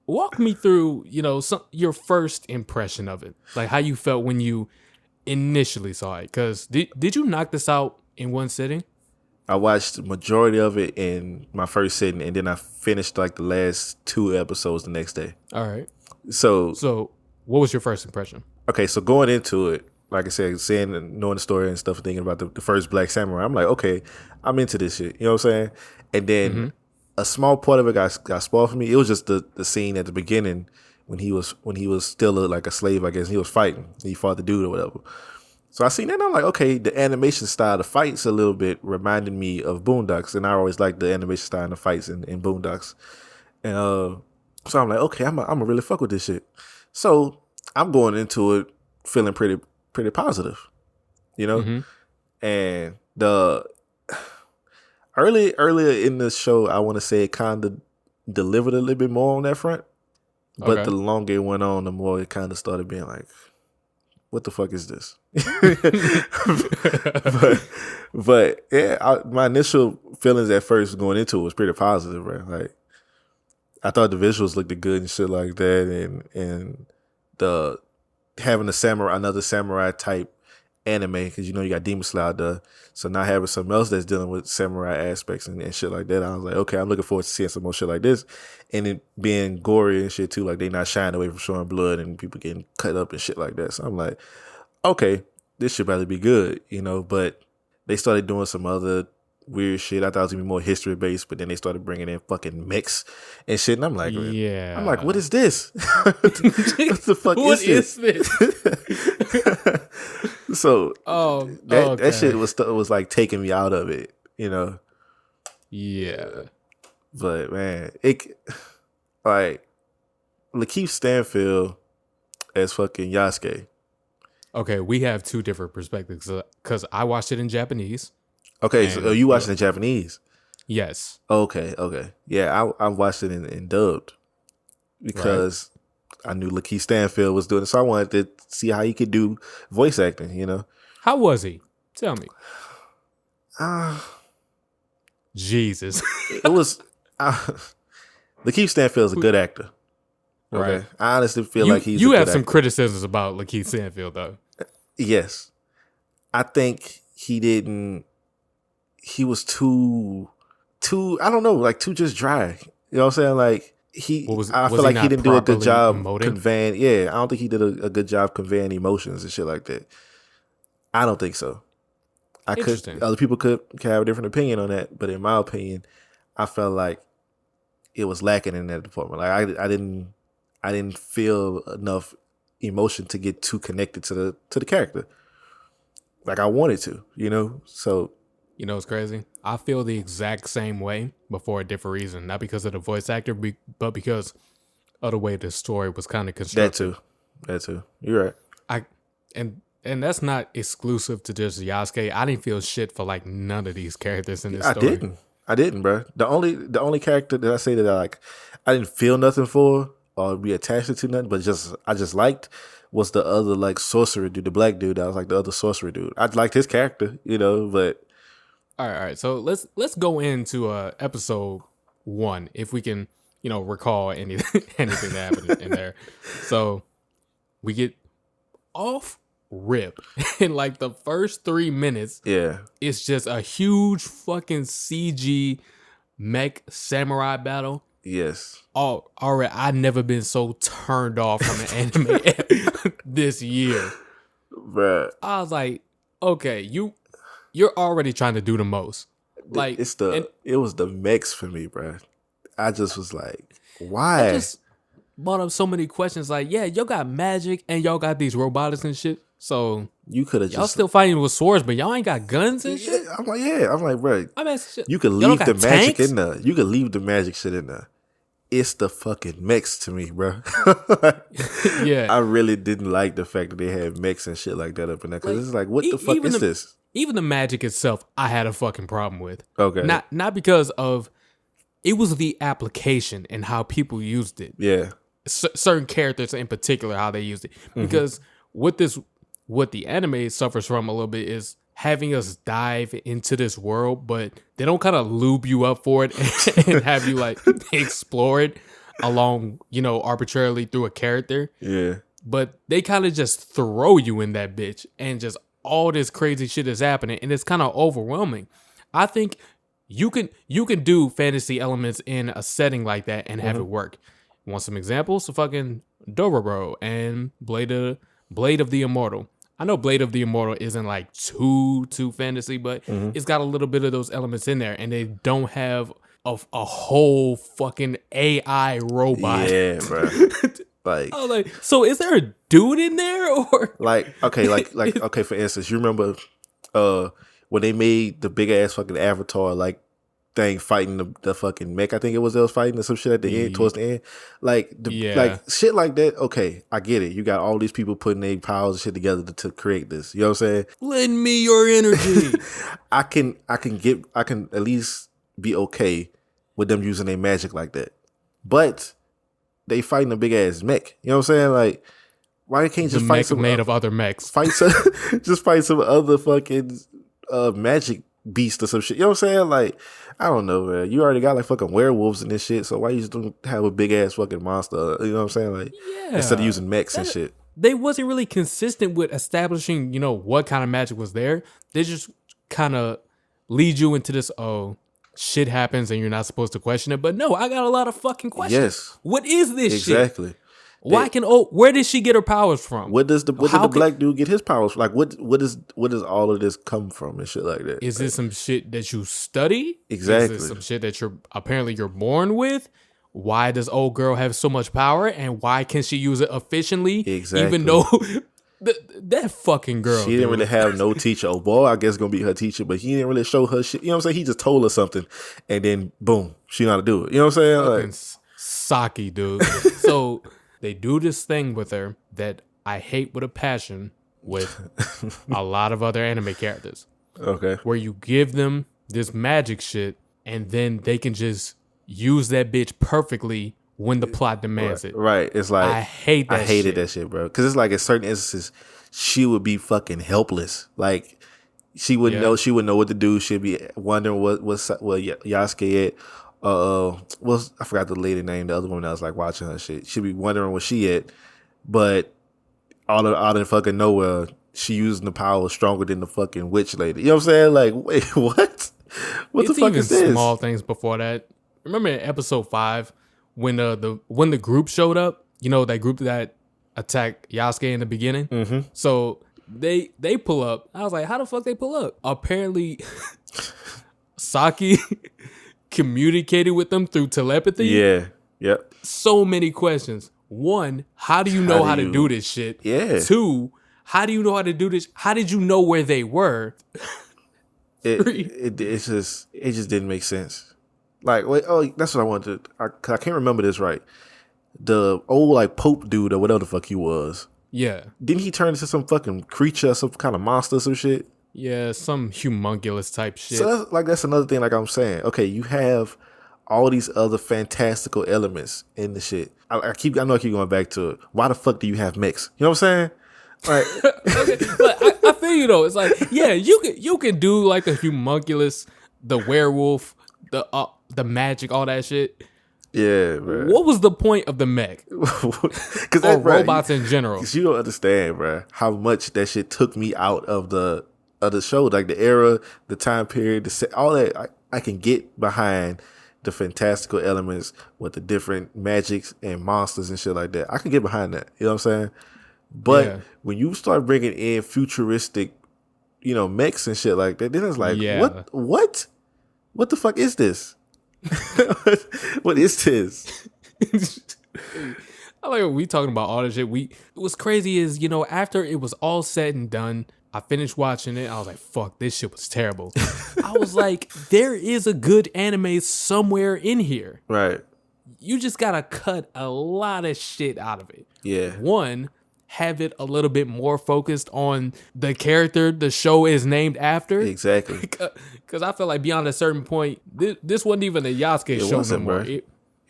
Walk me through, your first impression of it. Like how you felt when you initially saw it. Because did you knock this out in one sitting? I watched the majority of it in my first sitting, and then I finished like the last 2 episodes the next day. All right. So what was your first impression? Okay, so going into it, like I said, seeing and knowing the story and stuff, thinking about the first Black Samurai, I'm like, okay, I'm into this shit. You know what I'm saying? And then a small part of it got spoiled for me. It was just the scene at the beginning when he was still like a slave, I guess. He was fighting. He fought the dude or whatever. So I seen that and I'm like, okay, the animation style, the fights a little bit reminded me of Boondocks, and I always liked the animation style and the fights in Boondocks. And so I'm like, okay, I'm gonna really fuck with this shit. So I'm going into it feeling pretty positive, And the earlier in the show, I want to say it kind of delivered a little bit more on that front, but the longer it went on, the more it kind of started being like, what the fuck is this? but yeah, my initial feelings at first going into it was pretty positive, right? Like, I thought the visuals looked good and shit like that, and the having another samurai type anime, because you got Demon Slayer out there, so now having something else that's dealing with samurai aspects and shit like that, I was like, okay, I'm looking forward to seeing some more shit like this, and it being gory and shit too, like they not shying away from showing blood and people getting cut up and shit like that. So I'm like, okay, this should probably be good, but they started doing some other weird shit. I thought it was gonna be more history based, but then they started bringing in fucking mechs and shit, and I'm like, yeah, what is this? What the fuck is this? So that shit was like taking me out of it, Yeah, but man, it like Lakeith Stanfield as fucking Yasuke. Okay, we have 2 different perspectives because I watched it in Japanese. Okay, so you watched it in Japanese? Yes. Okay. Yeah, I watched it in dubbed because I knew Lakeith Stanfield was doing it, so I wanted to see how he could do voice acting, How was he? Tell me. Jesus. It was... Lakeith Stanfield's a good actor. Okay? Right. I honestly feel like he's You have some criticisms about Lakeith Stanfield, though. Yes. I think he didn't. He was too. I don't know, like too just dry. You know what I'm saying? Like I was feel he like he not didn't do a good properly job emoting? conveying. Yeah, I don't think he did a good job conveying emotions and shit like that. I don't think so. Interesting. Other people could have a different opinion on that, but in my opinion, I felt like it was lacking in that department. Like I didn't feel enough emotion to get too connected to the character. Like I wanted to, you know? So You know what's crazy? I feel the exact same way, but for a different reason. Not because of the voice actor, but because of the way the story was kind of constructed. that too. You're right. I and that's not exclusive to just Yasuke. I didn't feel shit for like none of these characters in this story. I didn't, bro. The only character that I say that I didn't feel nothing for or be attached to nothing, but I just liked was the other like sorcerer dude, the black dude. That was like the other sorcerer dude. I liked his character, you know, but All right. So let's go into episode 1 if we can, recall anything anything that happened in there. So we get off rip in like the first 3 minutes. yeah. It's just a huge fucking CG mech samurai battle. Yes. Oh, all right. I've never been so turned off from an anime this year. Bruh. I was like, okay, you're already trying to do the most. Like it was the mix for me, bro. I just was like, why? I just brought up so many questions. Like, yeah, y'all got magic and y'all got these robotics and shit. So you could have y'all still fighting with swords, but y'all ain't got guns and shit. I'm like, bro. I mean, shit. You could leave the magic in there. You could leave the magic shit in there. It's the fucking mechs to me, bro. Yeah, I really didn't like the fact that they had mechs and shit like that up in there because it's like, what the fuck is this? Even the magic itself, I had a fucking problem with. Okay, not because of it was the application and how people used it. Yeah, certain characters in particular, how they used it. Because what the anime suffers from a little bit is having us dive into this world, but they don't kind of lube you up for it and have you like explore it along, arbitrarily through a character. Yeah. But they kind of just throw you in that bitch and just all this crazy shit is happening and it's kind of overwhelming. I think you can do fantasy elements in a setting like that and have it work. Want some examples? So fucking Dororo and Blade of the Immortal. I know Blade of the Immortal isn't like too fantasy, but it's got a little bit of those elements in there, and they don't have a whole fucking AI robot. Yeah, bro. Like, I was like, so is there a dude in there or okay, for instance, you remember when they made the big ass fucking Avatar like thing fighting the fucking mech? I think it was they was fighting or some shit at the end, towards the end. Like like shit like that. Okay, I get it. You got all these people putting their powers and shit together to create this. You know what I'm saying? Lend me your energy. I can at least be okay with them using their magic like that. But they fighting a big ass mech. You know what I'm saying? Like, why can't just fight some made of other mechs? Just fight some other fucking magic beast or some shit. You know what I'm saying? Like, I don't know, man. You already got like fucking werewolves and this shit, so why you just don't have a big ass fucking monster? You know what I'm saying? Like, instead of using mechs and shit. They wasn't really consistent with establishing, what kind of magic was there. They just kind of lead you into this, shit happens and you're not supposed to question it. But no, I got a lot of fucking questions. Yes. What is this shit? Exactly. Where did she get her powers from? Where did the black dude get his powers from? Like, what does all of this come from and shit like that? Is this some shit that you study? Exactly. Is this some shit that you're born with? Why does old girl have so much power and why can she use it efficiently? Exactly. Even though that fucking girl, she didn't really have no teacher. Oh boy, I guess gonna be her teacher, but he didn't really show her shit. You know what I'm saying? He just told her something, and then boom, she know how to do it. You know what I'm saying? Like, Saki, dude. So they do this thing with her that I hate with a passion with a lot of other anime characters. Okay, where you give them this magic shit, and then they can just use that bitch perfectly when the plot demands it. Right. It's like I hated that shit, bro. Because it's like in certain instances, she would be fucking helpless. Like she wouldn't know. She wouldn't know what to do. She'd be wondering what Yasuke at. I forgot the lady name. The other woman that was like watching her shit. She'd be wondering where she at. But out of fucking nowhere, she using the power stronger than the fucking witch lady. You know what I'm saying? Like, wait, what? What the fuck is this? Small things before that. Remember in episode 5 when the group showed up? You know, that group that attacked Yasuke in the beginning? Mm-hmm. So they pull up. I was like, how the fuck they pull up? Apparently, Saki communicated with them through telepathy. Yeah. Yep. So many questions. 1, how do you know how to do this shit? Yeah. 2, how do you know how to do this? How did you know where they were? It just didn't make sense. Like, wait, oh, that's what I wanted. I can't remember this right. The old like Pope dude or whatever the fuck he was. Yeah. Didn't he turn into some fucking creature, some kind of monster, or some shit? Yeah, some humunculous type shit. So that's another thing. Like I'm saying, okay, you have all these other fantastical elements in the shit. I know I keep going back to it. Why the fuck do you have mix? You know what I'm saying? Right. Okay, but I feel you though. It's like, yeah, you can do like the humunculus, the werewolf, the magic, all that shit. Yeah, bro. What was the point of the mech? Because robots in general. Because you don't understand, bro, how much that shit took me out of the show, like the era, the time period, all that. I can get behind the fantastical elements with the different magics and monsters and shit like that. I can get behind that. You know what I'm saying? But when you start bringing in futuristic, mechs and shit like that, then it's like, what? What the fuck is this? What is this? I like we talking about all this shit. What's crazy is, after it was all said and done, I finished watching it. I was like, fuck, this shit was terrible. I was like, there is a good anime somewhere in here. Right. You just gotta cut a lot of shit out of it. Yeah. 1, have it a little bit more focused on the character the show is named after. Exactly. Because I feel like beyond a certain point, this wasn't even a Yasuke show no more. It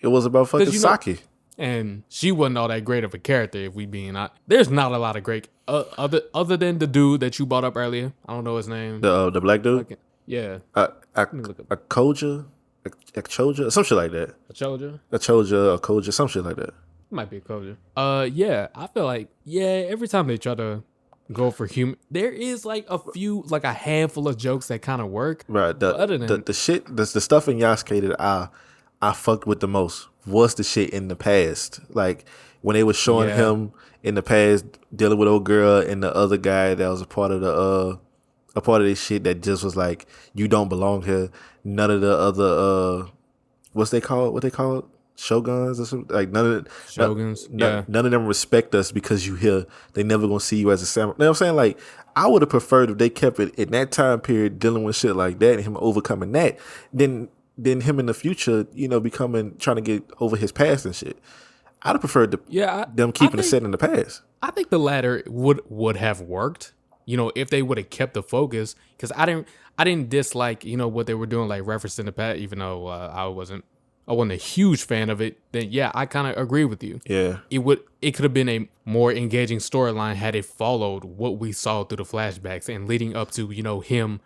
was about fucking Saki. And she wasn't all that great of a character, if we being honest. There's not a lot of great other than the dude that you brought up earlier. I don't know his name. The black dude. Yeah. A Koja, some shit like that. A Koja, a Koja, some shit like that. Might be a Koja. Yeah. I feel like every time they try to go for human, there is like a handful of jokes that kind of work. Right. The shit, the stuff in Yasuke that I fucked with the most was the shit in the past. Like when they were showing him in the past dealing with old girl and the other guy that was a part of this shit that just was like, you don't belong here. None of the other what they call shoguns or something, like none of them respect us because you here. They never gonna see you as a samurai. You know what I'm saying? Like, I would have preferred if they kept it in that time period dealing with shit like that and him overcoming that, then him in the future, trying to get over his past and shit. I'd have preferred them keeping it set in the past. I think the latter would have worked, if they would have kept the focus. Because I didn't dislike, what they were doing, like referencing the past, even though I wasn't a huge fan of it. Then I kind of agree with you. Yeah, it could have been a more engaging storyline had it followed what we saw through the flashbacks and leading up to him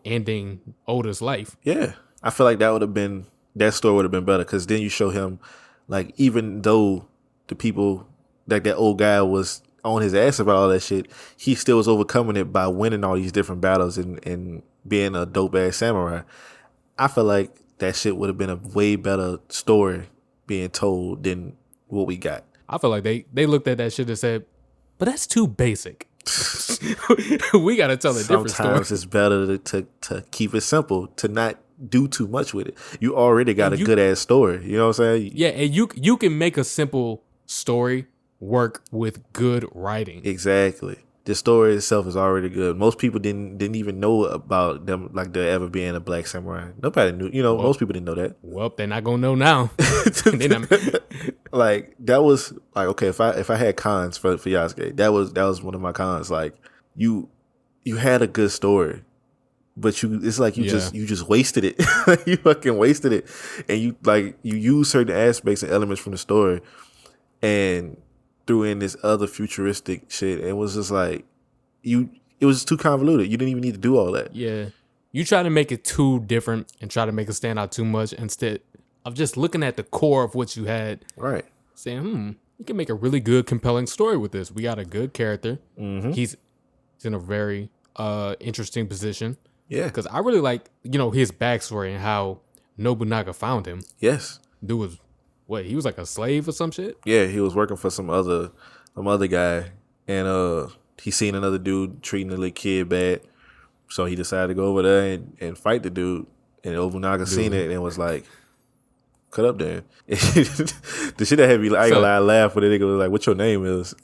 ending Oda's life. Yeah. I feel like that story would have been better, because then you show him, like, even though the people, like that old guy was on his ass about all that shit, he still was overcoming it by winning all these different battles and being a dope ass samurai. I feel like that shit would have been a way better story being told than what we got. I feel like they looked at that shit and said, but that's too basic. We got to tell a different story. Sometimes it's better to keep it simple, to not do too much with it. You already got a good ass story. You know what I'm saying? Yeah, and you can make a simple story work with good writing. Exactly. The story itself is already good. Most people didn't even know about them, like there ever being a black samurai. Nobody knew. Most people didn't know that. Well, they're not gonna know now. Like that was like, okay, if I had cons for Yasuke, that was one of my cons. Like you had a good story, but it's like you just wasted it. You fucking wasted it, and you use certain aspects and elements from the story and threw in this other futuristic shit, and it was just like it was too convoluted. You didn't even need to do all that. Yeah, you try to make it too different and try to make it stand out too much instead of just looking at the core of what you had. Right. Saying, you can make a really good, compelling story with this. We got a good character. Mm-hmm. He's He's in a very interesting position. Yeah. Because I really like, his backstory and how Nobunaga found him. Yes. Dude was, he was like a slave or some shit? Yeah, he was working for some other guy, and he seen another dude treating the little kid bad, so he decided to go over there and fight the dude. And Nobunaga seen it and was like, "Cut up, then." The shit that had me, I ain't gonna lie, I laughed when the nigga was like, "What your name is?"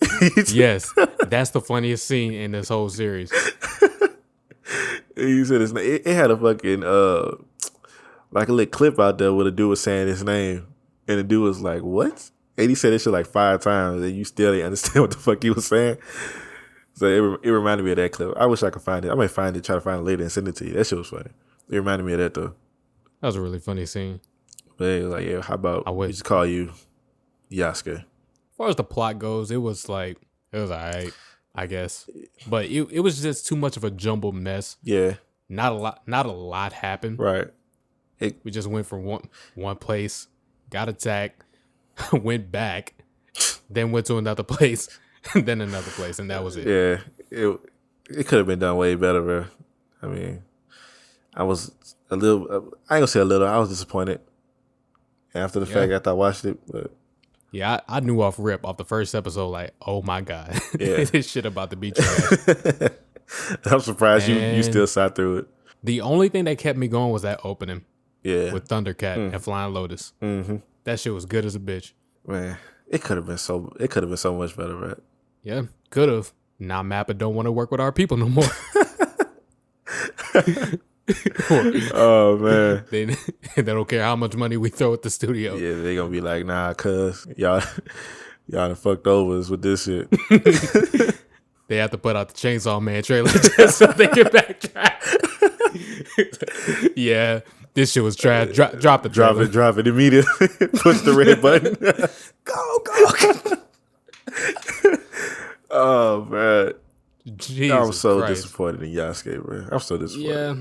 Yes, that's the funniest scene in this whole series. He said his name. It had a fucking like a little clip out there where the dude was saying his name, and the dude was like, "What?" And he said this shit like 5 times, and you still didn't understand what the fuck he was saying. So it reminded me of that clip. I wish I could find it. I might find it, try to find it later and send it to you. That shit was funny. It reminded me of that though. That was a really funny scene. But it was like, yeah, how about we just call you Yasuke? As far as the plot goes, it was alright, I guess. But it was just too much of a jumbled mess. Yeah. Not a lot happened. Right. We just went from one place, got attacked, went back, then went to another place, and then another place, and that was it. Yeah. It could have been done way better, bro. I mean, I was a little, I ain't gonna say a little, I was disappointed after the fact after I watched it, but yeah, I knew off the first episode, like, oh my God, yeah. this shit about to be trash. I'm surprised you still sat through it. The only thing that kept me going was that opening. Yeah. With Thundercat and Flying Lotus. Mm-hmm. That shit was good as a bitch. Man, it could have been so much better, right? Yeah, could have. Now Mappa don't want to work with our people no more. Oh man, they don't care how much money we throw at the studio. Yeah, they gonna be like, nah, cuz y'all done fucked over us with this shit. They have to put out the Chainsaw Man trailer just so they can backtrack. Yeah, this shit was trash. Drop the trailer. Drop it immediately. Push the red button. Go. Oh man, Jesus I'm so Christ. disappointed in Yasuke, bro. I'm so disappointed. Yeah,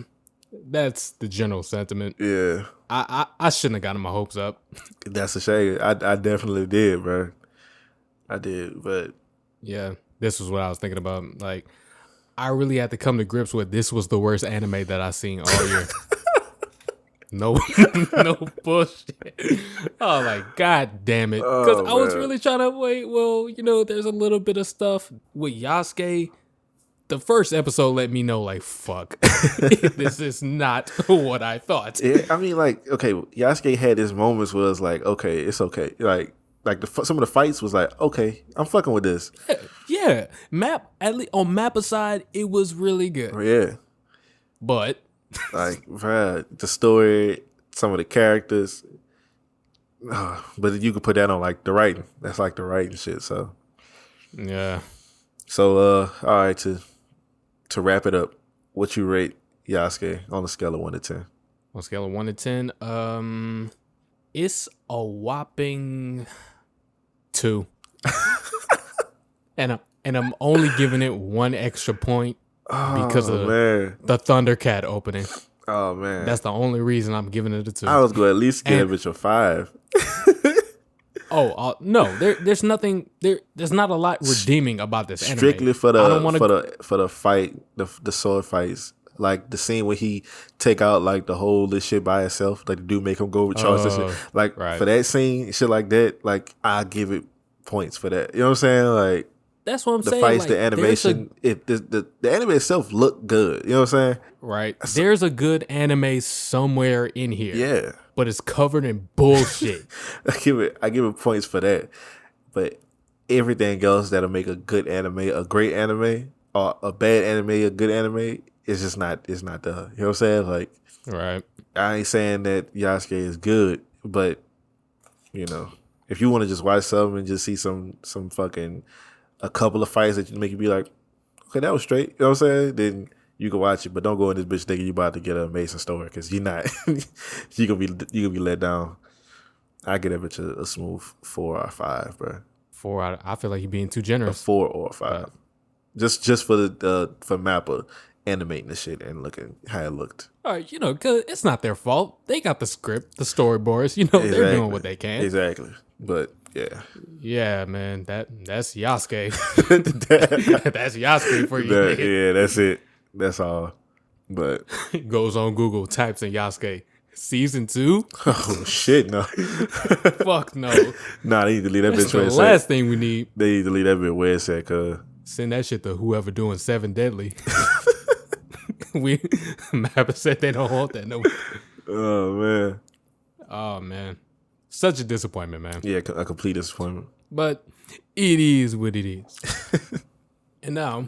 that's the general sentiment. Yeah, I shouldn't have gotten my hopes up. That's a shame. I definitely did, bro. I did, but yeah, this was what I was thinking about. Like, I really had to come to grips with this was the worst anime that I seen all year. No bullshit. Oh my God damn it. Because I was really trying to wait. Well, there's a little bit of stuff with Yasuke. The first episode let me know, like, fuck. This is not what I thought. Yeah, I mean, like, okay, Yasuke had his moments where it's like, okay, it's okay. Like some of the fights was like, okay, I'm fucking with this. Yeah. At least on Mappa side, it was really good. Yeah. But like, bruh, the story, some of the characters, but you could put that on like the writing. That's like the writing shit. So yeah. So all right, to wrap it up, what you rate Yasuke on a scale of 1 to 10? On a scale of 1 to 10, it's a whopping 2. and I'm only giving it 1 extra point. Because of the Thundercat opening. Oh man, that's the only reason I'm giving it a 2. I was going to at least give it a 5. No, there's nothing. There's not a lot redeeming about this anime. Strictly for the fight, the sword fights, like the scene where he take out like the whole this shit by himself, like the dude make him go recharge this shit. Like for that scene, shit like that, like I give it points for that. You know what I'm saying? Like. That's what I'm saying. The fights, the animation, the anime itself looked good. You know what I'm saying? Right. There's a good anime somewhere in here. Yeah. But it's covered in bullshit. I give it points for that. But everything else that'll make a good anime, a great anime, or a bad anime, a good anime, it's just not. It's not the. You know what I'm saying? Like, right. I ain't saying that Yasuke is good, but if you want to just watch something and just see some fucking. A couple of fights that make you be like, okay, that was straight. You know what I'm saying? Then you can watch it, but don't go in this bitch thinking you about to get an amazing story because you're not. you gonna be let down. I get it bitch a smooth 4 or 5, bro. 4 out. I feel like you're being too generous. A 4 or 5, just for for Mappa animating the shit and looking how it looked. All right, because it's not their fault. They got the script, the storyboards. They're doing what they can. Exactly, but. Yeah. Yeah, man. That's Yasuke. That's Yasuke for you. Yeah, that's it. That's all. But goes on Google, types in Yasuke. Season 2? oh shit, no. Fuck no. Nah, they need to leave that That's bitch where the it's last at. thing we need. They need to leave that bitch where it's at, cuz. Send that shit to whoever doing 7 Deadly. Mappa said they don't want that no more. Oh man. Oh man. Such a disappointment, man. Yeah, a complete disappointment. But it is what it is. And now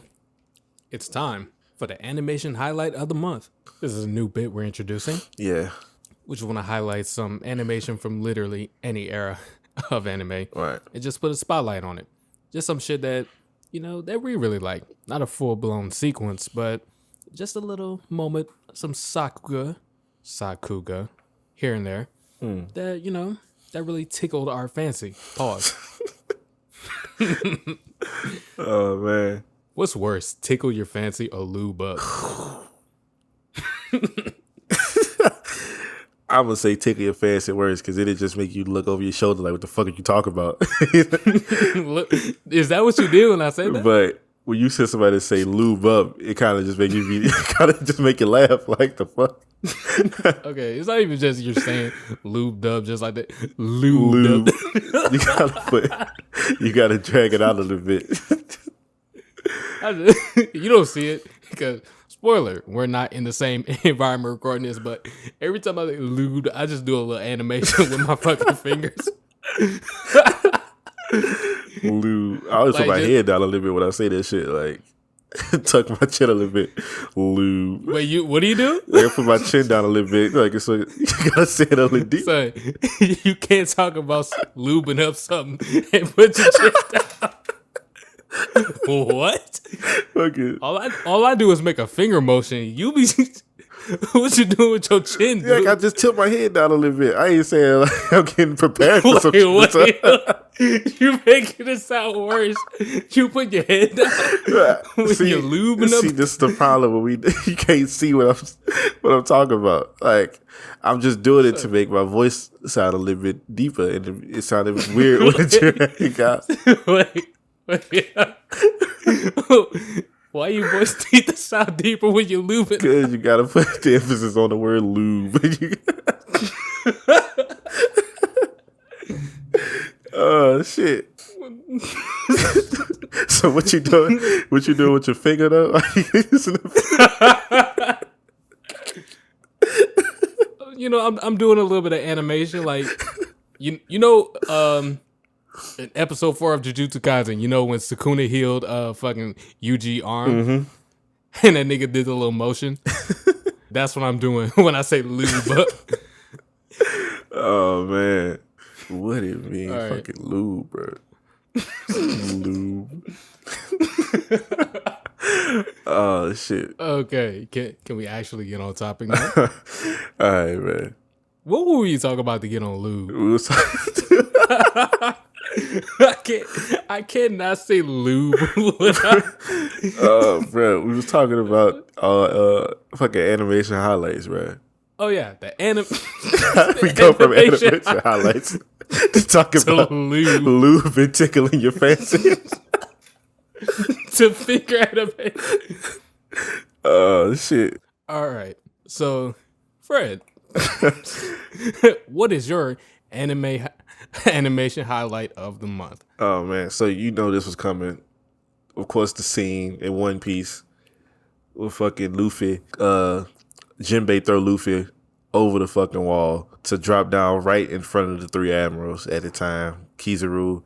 it's time for the animation highlight of the month. This is a new bit we're introducing. Yeah. We just want to highlight some animation from literally any era of anime. Right. And just put a spotlight on it. Just some shit that, that we really like. Not a full-blown sequence, but just a little moment, some sakuga, here and there, that, that really tickled our fancy. Pause. Oh, man. What's worse, tickle your fancy or lube up? I'm going to say tickle your fancy words because it'll just make you look over your shoulder like, what the fuck are you talking about? Look, is that what you did when I said that? But when you said somebody say lube up, it kind of just make you make you laugh like the fuck. Okay, it's not even just you're saying lubed up just like that. Lube. You gotta drag it out a little bit. You don't see it because spoiler, we're not in the same environment recording this, but every time I say lubed, I just do a little animation with my fucking fingers. Lube. I always put my head down a little bit when I say that shit, like tuck my chin a little bit. Lube. Wait, what do you do? Like, I put my chin down a little bit. Like so you gotta say it a little deep. Son, you can't talk about lubing up something and put your chin down. What? Okay. All I do is make a finger motion. You be what you doing with your chin, dude? Yeah, like I just tilt my head down a little bit. I ain't saying like I'm getting prepared for some shit. You making it sound worse. You put your head down when you're lubing up. See, this is the problem when you can't see what I'm talking about. Like I'm just doing it to make my voice sound a little bit deeper, and it sounded weird when it got. Wait. Why you voice need to sound deeper when you're lubing? Because you gotta put the emphasis on the word lube. Oh shit! So what you doing? What you doing with your finger though? I'm doing a little bit of animation, like in episode 4 of Jujutsu Kaisen, when Sukuna healed fucking Yuji arm, and that nigga did the little motion. That's what I'm doing when I say lube up. Oh man, what do you mean, right. fucking lube, bro? Lube. Oh shit. Okay, can we actually get on topic now? All right, man. What were we talking about to get on lube? We was I cannot say lube. Bro, we was talking about fucking animation highlights, bro. Oh yeah, the we go from animation highlights to talk about lube and tickling your fancy. To finger animation. Oh shit. All right, so Fred, what is your animation highlight of the month? Oh man, so this was coming. Of course, the scene in One Piece with fucking Luffy, Jinbei throw Luffy over the fucking wall to drop down right in front of the 3 admirals at the time, Kizaru,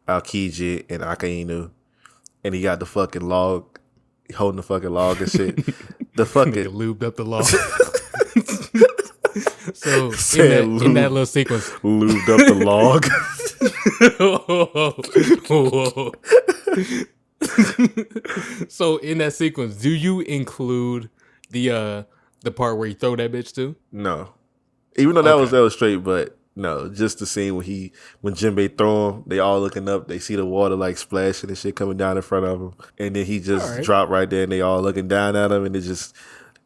Aokiji, and Akainu. And he got the fucking log, holding the fucking log and shit. The fucking lubed up the log. So in that little sequence, lubed up the log. So in that sequence, do you include the part where you throw that bitch too? No, even though that was straight, but no, just the scene when Jinbei throw him, they all looking up, they see the water like splashing and shit coming down in front of him, and then he just dropped right there, and they all looking down at him, and it just,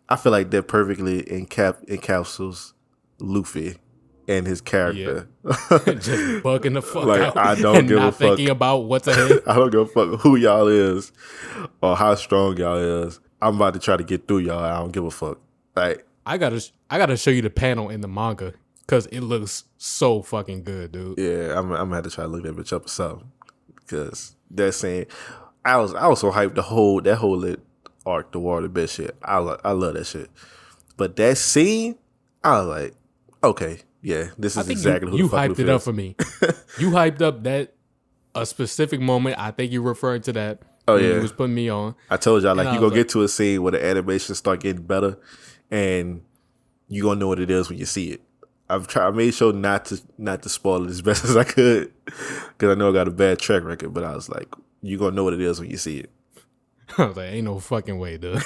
I feel like that perfectly encapsulates Luffy and his character. Just bugging the fuck Like, out. I don't and give a not fuck. thinking about what's ahead. I don't give a fuck who y'all is or how strong y'all is. I'm about to try to get through y'all. I don't give a fuck. Like, I gotta show you the panel in the manga because it looks so fucking good, dude. yeah, I'm gonna have to try to look that bitch up or something. Because that scene, I was so hyped that whole arc, the War of the Best shit. I love that shit. But that scene, I was like, okay, yeah, this is exactly who you the fuck hyped it up for me. You hyped up a specific moment. I think you referred to that. Oh when yeah, you was putting me on. I told y'all, like, you gonna get to a scene where the animation start getting better, and you gonna know what it is when you see it. I made sure not to spoil it as best as I could, because I know I got a bad track record. But I was like, you gonna know what it is when you see it. I was like, ain't no fucking way, dude.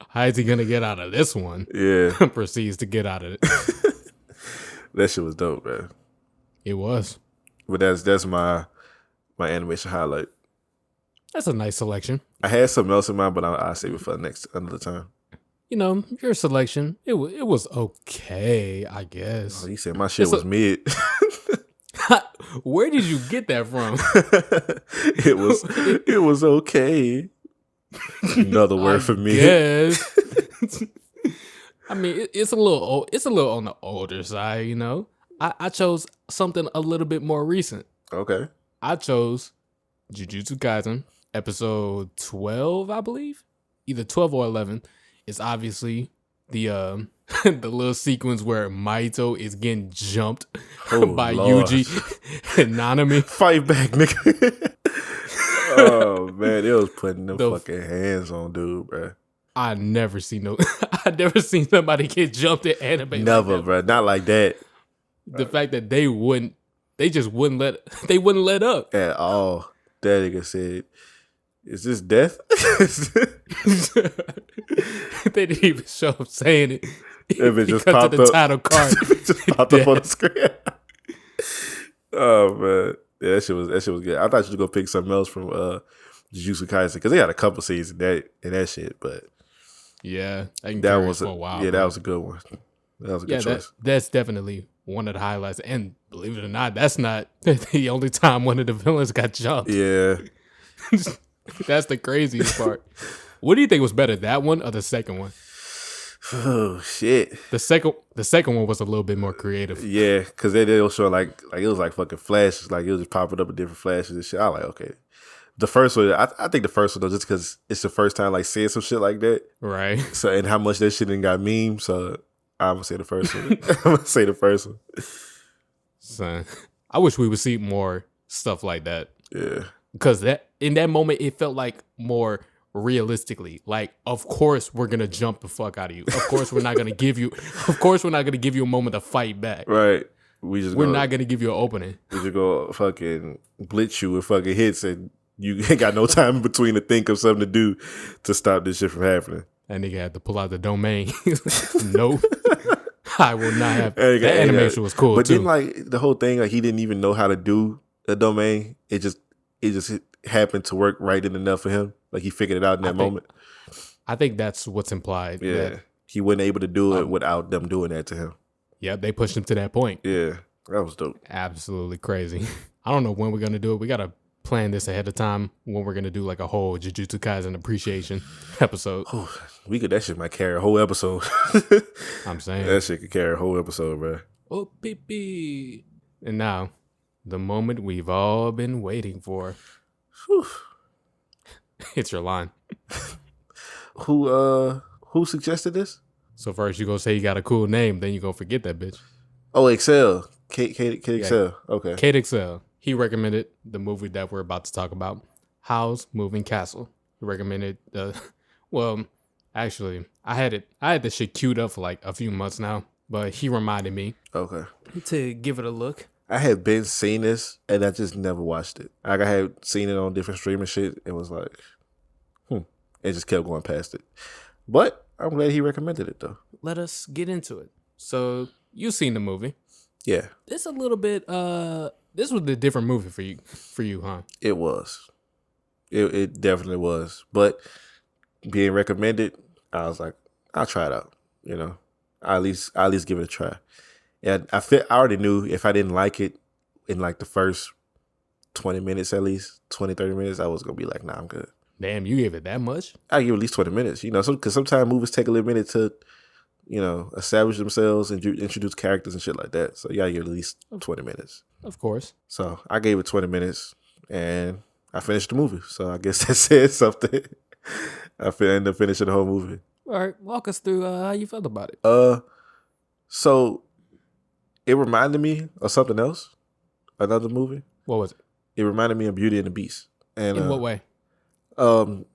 How is he gonna get out of this one? Yeah, Proceeds to get out of it. that shit was dope, man. It was. But that's my animation highlight. That's a nice selection. I had something else in mind, but I'll save it for another time. You know, your selection, it was okay, I guess. Oh, you said my shit was mid. Where did you get that from? It was okay. Another word for me. Yes. I mean, it's a little on the older side, you know. I chose something a little bit more recent. Okay. I chose Jujutsu Kaisen episode 12, I believe, either 12 or 11. It's obviously the the little sequence where Maito is getting jumped by Lord. Yuji and Nanami. Fight back, nigga. Oh man, it was putting them fucking hands on dude, bro. I never seen somebody get jumped in anime. Never, like bro. Not like that. The fact that they wouldn't let up At all. That nigga said, "Is this death?" They didn't even show up saying it. If it just cut popped to the up. title card. Just popped up on the screen. Oh man, yeah, that shit was good. I thought you were gonna pick something else from Jujutsu Kaisen because they had a couple scenes in that shit, but yeah, that was for a while. Yeah, that was a good one. That was a good choice. That's definitely one of the highlights. And believe it or not, that's not the only time one of the villains got jumped. Yeah, that's the craziest part. What do you think was better, that one or the second one? Oh shit! The second one was a little bit more creative. Yeah, because they will show like it was like fucking flashes, like it was just popping up with different flashes and shit. I like, okay. The first one, I think the first one though, just because it's the first time like seeing some shit like that, right? So and how much that shit done got memed. So I'm gonna say the first one. I'm gonna say the first one. Son, I wish we would see more stuff like that. Yeah, because that in that moment it felt like more realistically, like, of course we're gonna jump the fuck out of you. Of course we're not gonna give you. Of course we're not gonna give you a moment to fight back. Right. We're not gonna give you an opening. We just go fucking blitz you with fucking hits, and you ain't got no time in between to think of something to do to stop this shit from happening. That nigga had to pull out the domain. Nope. I will not have. That animation was cool, but too. then like the whole thing, like he didn't even know how to do a domain. It just happened to work right in enough for him. Like he figured it out in that moment. I think that's what's implied. Yeah, he wasn't able to do it without them doing that to him. Yeah, they pushed him to that point. Yeah, that was dope. Absolutely crazy. I don't know when we're gonna do it. We gotta plan this ahead of time when we're gonna do like a whole Jujutsu Kaisen appreciation episode. That shit might carry a whole episode. I'm saying that shit could carry a whole episode, bro. Oh, pee. And now, the moment we've all been waiting for. Whew. It's your line. Who suggested this? So first you gonna say you got a cool name, then you gonna forget that bitch. Oh, Excel. Kate Excel. Okay. Kate Excel. He recommended the movie that we're about to talk about, Howl's Moving Castle. He recommended actually, I had this shit queued up for like a few months now, but he reminded me to give it a look. I had been seeing this and I just never watched it. Like I had seen it on different streaming shit and was like, and just kept going past it. But I'm glad he recommended it though. Let us get into it. So you've seen the movie. Yeah. It's a little bit this was a different movie for you, huh? It was. It definitely was. But being recommended, I was like, I'll try it out. You know, I at least give it a try. Yeah, I already knew if I didn't like it in like the first 20 minutes, at least 20, 30 minutes, I was going to be like, nah, I'm good. Damn, you gave it that much? I give at least 20 minutes, because sometimes movies take a little minute to, establish themselves and introduce characters and shit like that. So you gotta give at least 20 minutes. Of course. So I gave it 20 minutes and I finished the movie. So I guess that said something. I ended up finishing the whole movie. All right, walk us through how you felt about it. So it reminded me of something else, another movie. What was it? It reminded me of Beauty and the Beast. And in what way?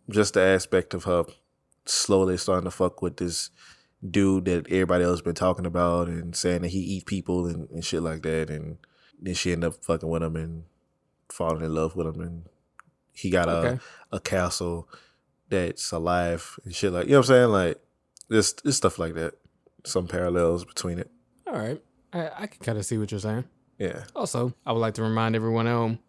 Just the aspect of her slowly starting to fuck with this dude that everybody else been talking about and saying that he eat people and shit like that, and then she ended up fucking with him and falling in love with him, and he got a castle that's alive and shit, like, you know what I'm saying, like just stuff like that, some parallels between it. All right, I can kind of see what you're saying. Yeah. Also, I would like to remind everyone at home,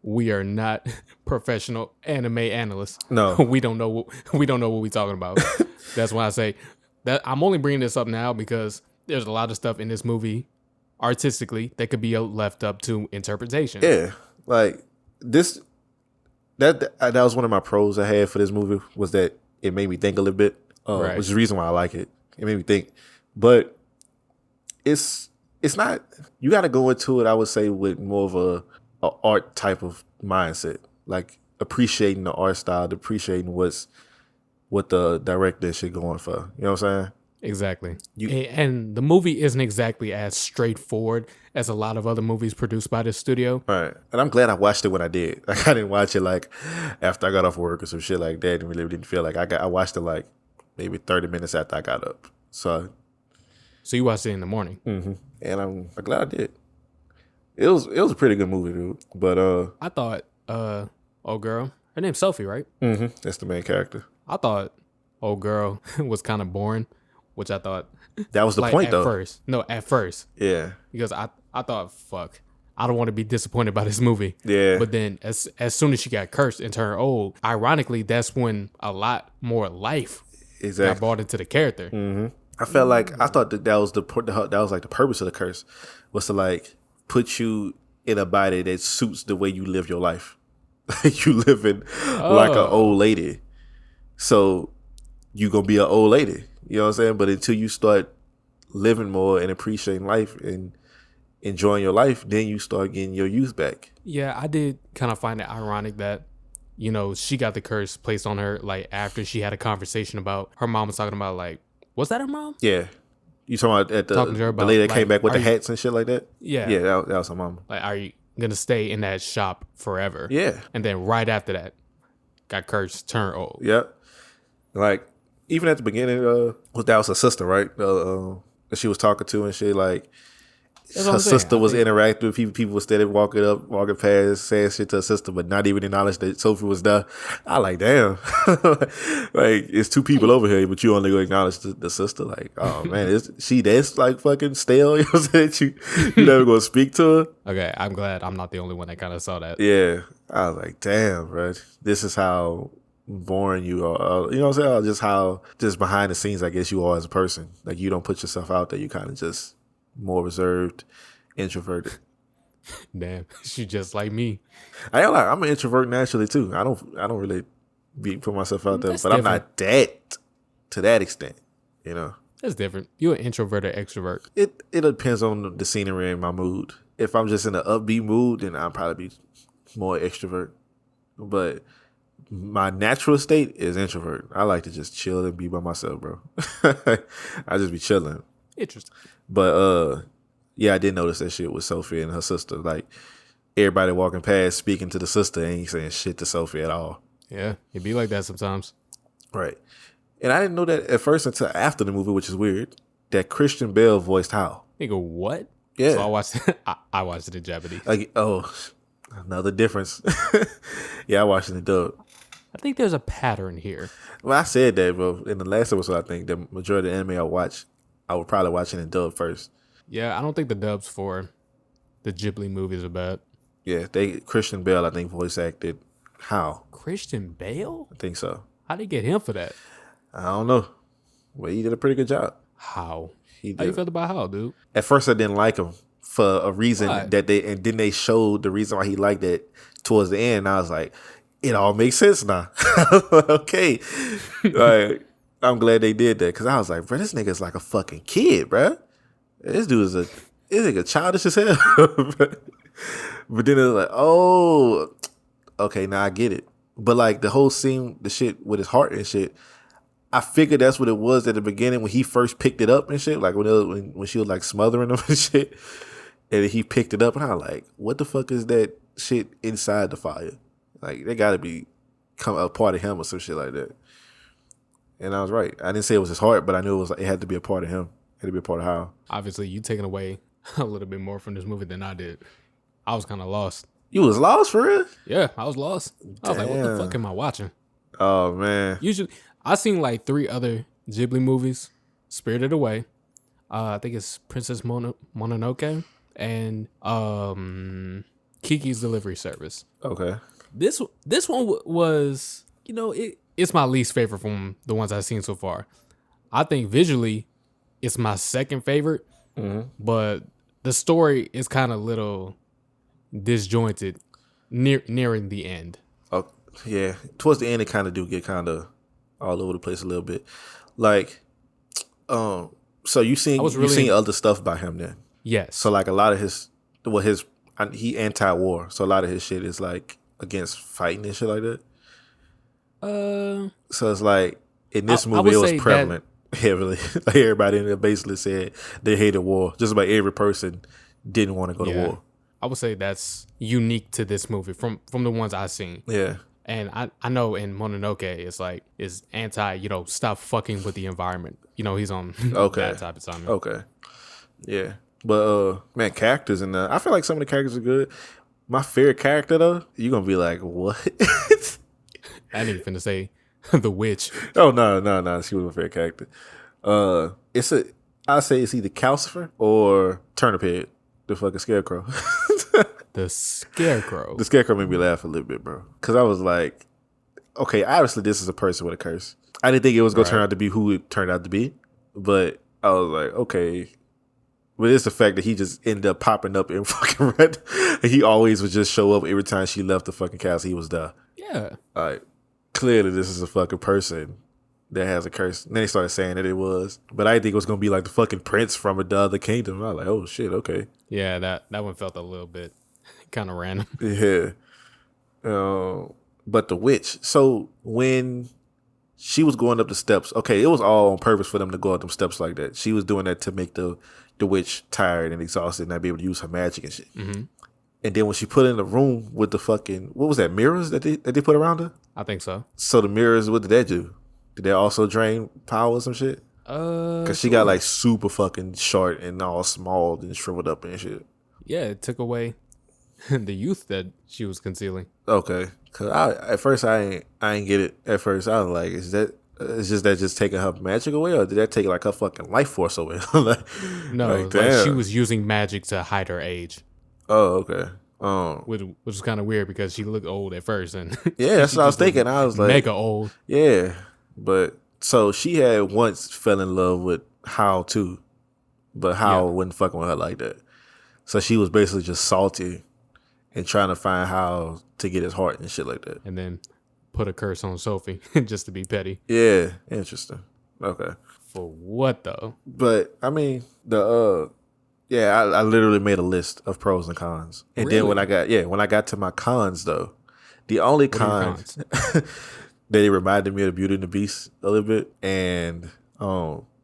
we are not professional anime analysts. No, we don't know what we're talking about. That's why I say that I'm only bringing this up now because there's a lot of stuff in this movie artistically that could be left up to interpretation. Yeah, like this. That was one of my pros I had for this movie, was that it made me think a little bit, right. Which is the reason why I like it. It made me think, but it's not. You got to go into it, I would say, with more of a art type of mindset, like appreciating the art style, appreciating what the director shit going for. You know what I'm saying? Exactly. And the movie isn't exactly as straightforward as a lot of other movies produced by this studio. Right. And I'm glad I watched it when I did. Like, I didn't watch it like after I got off work or some shit like that, and really didn't feel like I watched it like maybe 30 minutes after I got up. So you watched it in the morning. Mm-hmm. And I'm glad I did. It was a pretty good movie, dude. But I thought old girl, her name's Sophie, right? Mm-hmm. That's the main character. I thought old girl was kind of boring, which I thought that was the point, though. At first. Yeah. Because I thought, fuck, I don't want to be disappointed by this movie. Yeah. But then as soon as she got cursed and turned old, ironically, that's when a lot more life got brought into the character. Mm-hmm. I thought that was like the purpose of the curse, was to like put you in a body that suits the way you live your life. You living like an old lady. So you gonna be an old lady. You know what I'm saying? But until you start living more and appreciating life and enjoying your life, then you start getting your youth back. Yeah, I did kind of find it ironic that, she got the curse placed on her like after she had a conversation about her mom was talking about, like, was that her mom? Yeah. You talking about the lady that came back with the hats and shit like that? Yeah. Yeah, that was her mom. Like, are you going to stay in that shop forever? Yeah. And then right after that, got cursed, turned old. Yep. Like, even at the beginning, that was her sister, right? That she was talking to and shit, like, her sister was interacting with people. People were steady walking past, saying shit to her sister, but not even acknowledge that Sophie was there. I like, damn. Like, it's two people over here, but you only go acknowledge the sister. Like, oh man, that's like fucking stale. You know what I'm saying? You never gonna speak to her. Okay, I'm glad I'm not the only one that kind of saw that. Yeah, I was like, damn, bro. This is how boring you are. You know what I'm saying? Just behind the scenes, I guess you are as a person. Like, you don't put yourself out there. You kind of just more reserved, introverted. Damn, she just like me. I'm an introvert naturally too. I don't really put myself out there, That's but different. I'm not that to that extent. That's different. You an introvert or extrovert? It depends on the scenery and my mood. If I'm just in an upbeat mood, then I'll probably be more extrovert. But my natural state is introvert. I like to just chill and be by myself, bro. I just be chilling. Interesting. But yeah, I did notice that shit with Sophie and her sister. Like, everybody walking past speaking to the sister ain't saying shit to Sophie at all. Yeah, it be like that sometimes. Right. And I didn't know that at first until after the movie, which is weird, that Christian Bale voiced Howl. Nigga, what? Yeah. So I watched it in Japanese. Like, another difference. Yeah, I watched it in dub. I think there's a pattern here. Well, I said that, bro. In the last episode, I think the majority of the anime I watch, I would probably watch it in dub first. Yeah, I don't think the dubs for the Ghibli movies are bad. Yeah, Christian Bale, I think, voice acted Howl. Christian Bale? I think so. How'd they get him for that? I don't know. Well, he did a pretty good job. How? How you felt about Howl, dude? At first, I didn't like him for a reason Why? and then they showed the reason why he liked it towards the end. And I was like, it all makes sense now. Okay, like I'm glad they did that because I was like, bro, this nigga's like a fucking kid, bro. This dude is this nigga childish as hell. But then it was like, oh, okay, now I get it. But like the whole scene, the shit with his heart and shit, I figured that's what it was at the beginning when he first picked it up and shit. Like when she was like smothering him and shit, and he picked it up, and I was like, what the fuck is that shit inside the fire? Like they got to be a part of him or some shit like that. And I was right. I didn't say it was his heart, but I knew it had to be a part of him. It had to be a part of Howl. Obviously, you taking away a little bit more from this movie than I did. I was kind of lost. You was lost for real? Yeah, I was lost. I was like, what the fuck am I watching? Oh, man. Usually, I seen like 3 other Ghibli movies. Spirited Away. I think it's Princess Mononoke. And Kiki's Delivery Service. Okay. This one was, it's my least favorite from the ones I've seen so far. I think visually, it's my second favorite. Mm-hmm. But the story is kind of little disjointed nearing the end. Oh, yeah. Towards the end, it kind of do get kind of all over the place a little bit. Like, so you seen other stuff by him then? Yes. So like a lot of he anti-war. So a lot of his shit is like against fighting and shit like that. So it's like in this movie it was prevalent heavily. Like everybody in there basically said they hated war. Just about every person didn't want to go to war. I would say that's unique to this movie from the ones I've seen. Yeah. And I know in Mononoke it's anti, stop fucking with the environment. He's on that type of time. Okay. Yeah. But man, characters in there. I feel like some of the characters are good. My favorite character though, you're gonna be like, what? I ain't even finna say the witch. Oh no. She was my favorite character. I say it's either Calcifer or Turniphead, the fucking scarecrow. The scarecrow. The scarecrow made me laugh a little bit, bro. Because I was like, okay, obviously this is a person with a curse. I didn't think it was going to turn out to be who it turned out to be. But I was like, okay. But it's the fact that he just ended up popping up in fucking red. And he always would just show up every time she left the fucking castle. He was there. Yeah. Like, clearly this is a fucking person that has a curse. And then they started saying that it was. But I didn't think it was going to be like the fucking prince from the other kingdom. I was like, oh shit, okay. Yeah, that one felt a little bit kind of random. Yeah. But the witch. So when she was going up the steps, okay, it was all on purpose for them to go up them steps like that. She was doing that to make the witch tired and exhausted and not be able to use her magic and shit. Mm-hmm. And then when she put in the room with the fucking, what was that, mirrors that they put around her? I think so. So the mirrors, what did that do? Did they also drain power or some shit? Because she got like super fucking short and all small and shriveled up and shit. Yeah, it took away the youth that she was concealing. Okay, cause at first I ain't get it. At first I was like, is that just taking her magic away, or did that take like her fucking life force away? No, she was using magic to hide her age. Oh, okay. Which was kind of weird because she looked old at first, and yeah, that's what I was thinking. I was like, mega old. Yeah, but so she had once fell in love with Howl too, but Howl wasn't fucking with her like that. So she was basically just salty and trying to find how to get his heart and shit like that. And then put a curse on Sophie just to be petty. Yeah, interesting. Okay. For what though? But I mean, I literally made a list of pros and cons. And really? Then when I got to my cons though, the only cons that it reminded me of the Beauty and the Beast a little bit, and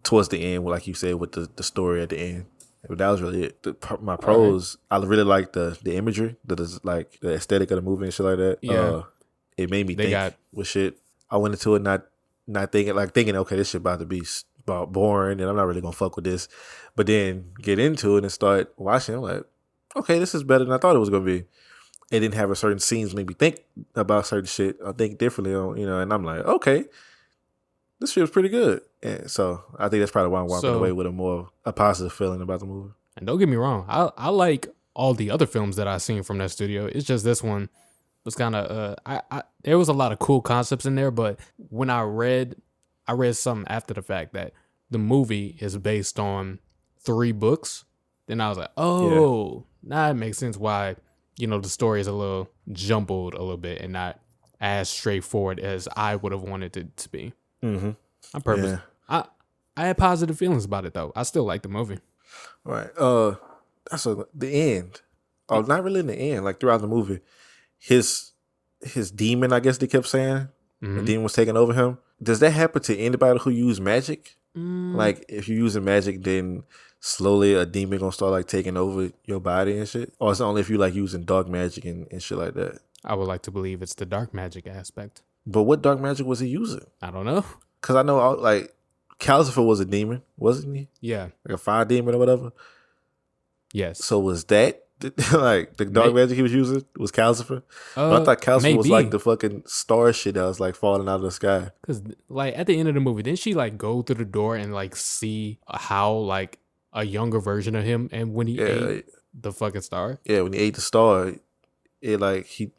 towards the end, like you said, with the story at the end. But that was really it. My pros, I really like the imagery, like the aesthetic of the movie and shit like that. Yeah. It made me think with shit. I went into it not thinking, okay, this shit about to be boring and I'm not really gonna fuck with this. But then get into it and start watching, I'm like, okay, this is better than I thought it was gonna be. It didn't have a certain scenes make me think about certain shit or think differently on, and I'm like, okay, this feels pretty good. And so I think that's probably why I'm walking away with a positive feeling about the movie. And don't get me wrong, I like all the other films that I've seen from that studio. It's just this one was kind of there was a lot of cool concepts in there, but when I read something after the fact that the movie is based on 3 books, then I was like, oh, now it makes sense why, the story is a little jumbled a little bit and not as straightforward as I would have wanted it to be. Mm-hmm. On purpose. Yeah. I had positive feelings about it though. I still like the movie. Right. That's the end. Oh, not really in the end. Like throughout the movie, his demon, I guess they kept saying, the demon was taking over him. Does that happen to anybody who use magic? Like if you're using magic, then slowly a demon gonna start like taking over your body and shit? Or it's only if you like using dark magic and shit like that? I would like to believe it's the dark magic aspect. But what dark magic was he using? I don't know. Because I know like Calcifer was a demon, wasn't he? Yeah. Like a fire demon or whatever? Yes. So was that like the dark magic he was using was Calcifer? But I thought Calcifer was like the fucking star shit that was like falling out of the sky. Because like at the end of the movie, didn't she like go through the door and like see how like a younger version of him, and when he ate the fucking star? Yeah, when he ate the star, it like he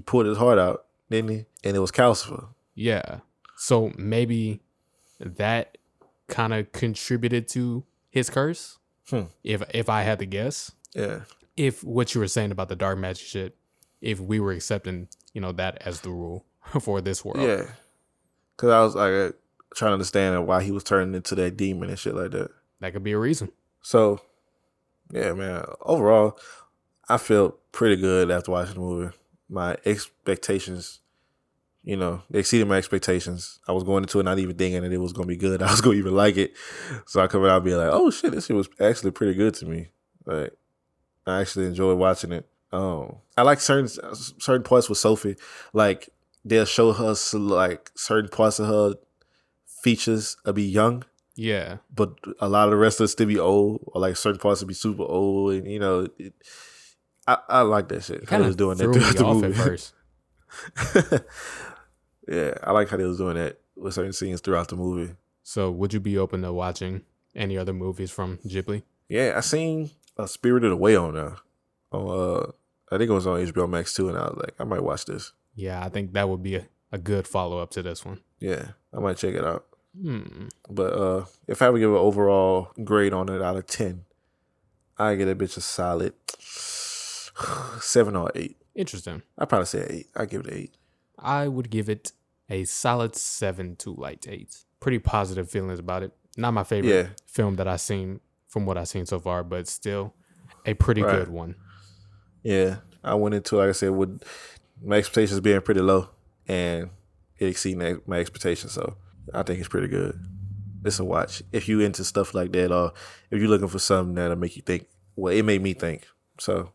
pulled his heart out, didn't he? And it was Calcifer. Yeah. So maybe that kind of contributed to his curse. If I had to guess. Yeah. If what you were saying about the dark magic shit, if we were accepting, that as the rule for this world. Yeah. Because I was like trying to understand why he was turning into that demon and shit like that. That could be a reason. So, yeah, man. Overall, I felt pretty good after watching the movie. My expectations, they exceeded my expectations. I was going into it not even thinking that it was going to be good. I was going to even like it. So I come out being like, oh, shit, this shit was actually pretty good to me. Like, I actually enjoyed watching it. I like certain parts with Sophie. Like, they'll show her like certain parts of her features will be young. Yeah. But a lot of the rest of it still be old, or like certain parts will be super old. And, I like that shit. How they was doing that throughout the movie. At first. Yeah, I like how they was doing that with certain scenes throughout the movie. So would you be open to watching any other movies from Ghibli? Yeah, I seen Spirited Away on there. I think it was on HBO Max too, and I was like, I might watch this. Yeah, I think that would be a good follow-up to this one. Yeah, I might check it out. But if I would give an overall grade on it out of 10, I get a bitch a solid 7 or 8. Interesting. I'd probably say 8. I'd give it an 8. I would give it a solid 7 to light 8. Pretty positive feelings about it. Not my favorite film that I've seen from what I've seen so far, but still a pretty good one. Yeah. I went into, like I said, with my expectations being pretty low, and it exceeded my expectations. So I think it's pretty good. It's a watch. If you into stuff like that, or if you're looking for something that'll make you think, well, it made me think. So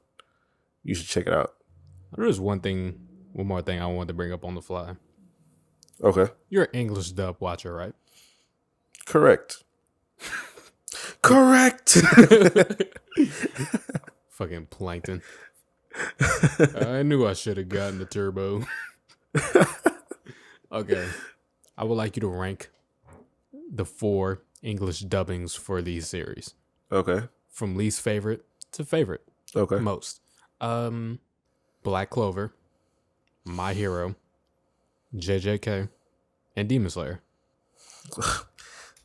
you should check it out. There's one more thing I wanted to bring up on the fly. Okay. You're an English dub watcher, right? Correct. Correct. Fucking plankton. I knew I should have gotten the turbo. Okay. I would like you to rank the 4 English dubbings for these series. Okay. From least favorite to favorite. Okay. Most. Black Clover, My Hero, JJK, and Demon Slayer.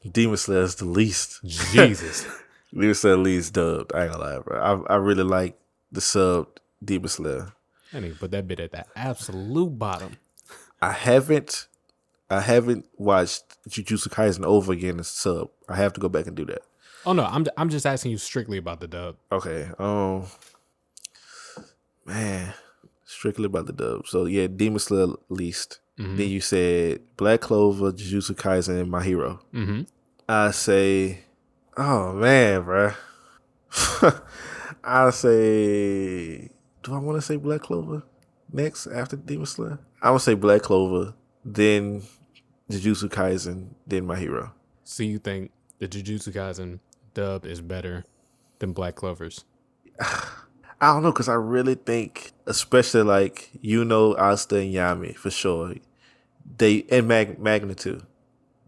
Demon Slayer is the least. Jesus. Demon Slayer least dubbed. I ain't gonna lie, bro. I really like the sub Demon Slayer. I need to put that bit at the absolute bottom. I haven't watched Jujutsu Kaisen over again as sub. I have to go back and do that. Oh no, I'm just asking you strictly about the dub. Okay. Man, strictly about the dub. So yeah, Demon Slayer least. Mm-hmm. Then you said Black Clover, Jujutsu Kaisen, and My Hero. Mm-hmm. I say, oh man, bro. I say, do I want to say Black Clover next after Demon Slayer? I would say Black Clover, then Jujutsu Kaisen, then My Hero. So you think the Jujutsu Kaisen dub is better than Black Clover's? I don't know, because I really think, especially like, Asta and Yami, for sure, and Magnitude,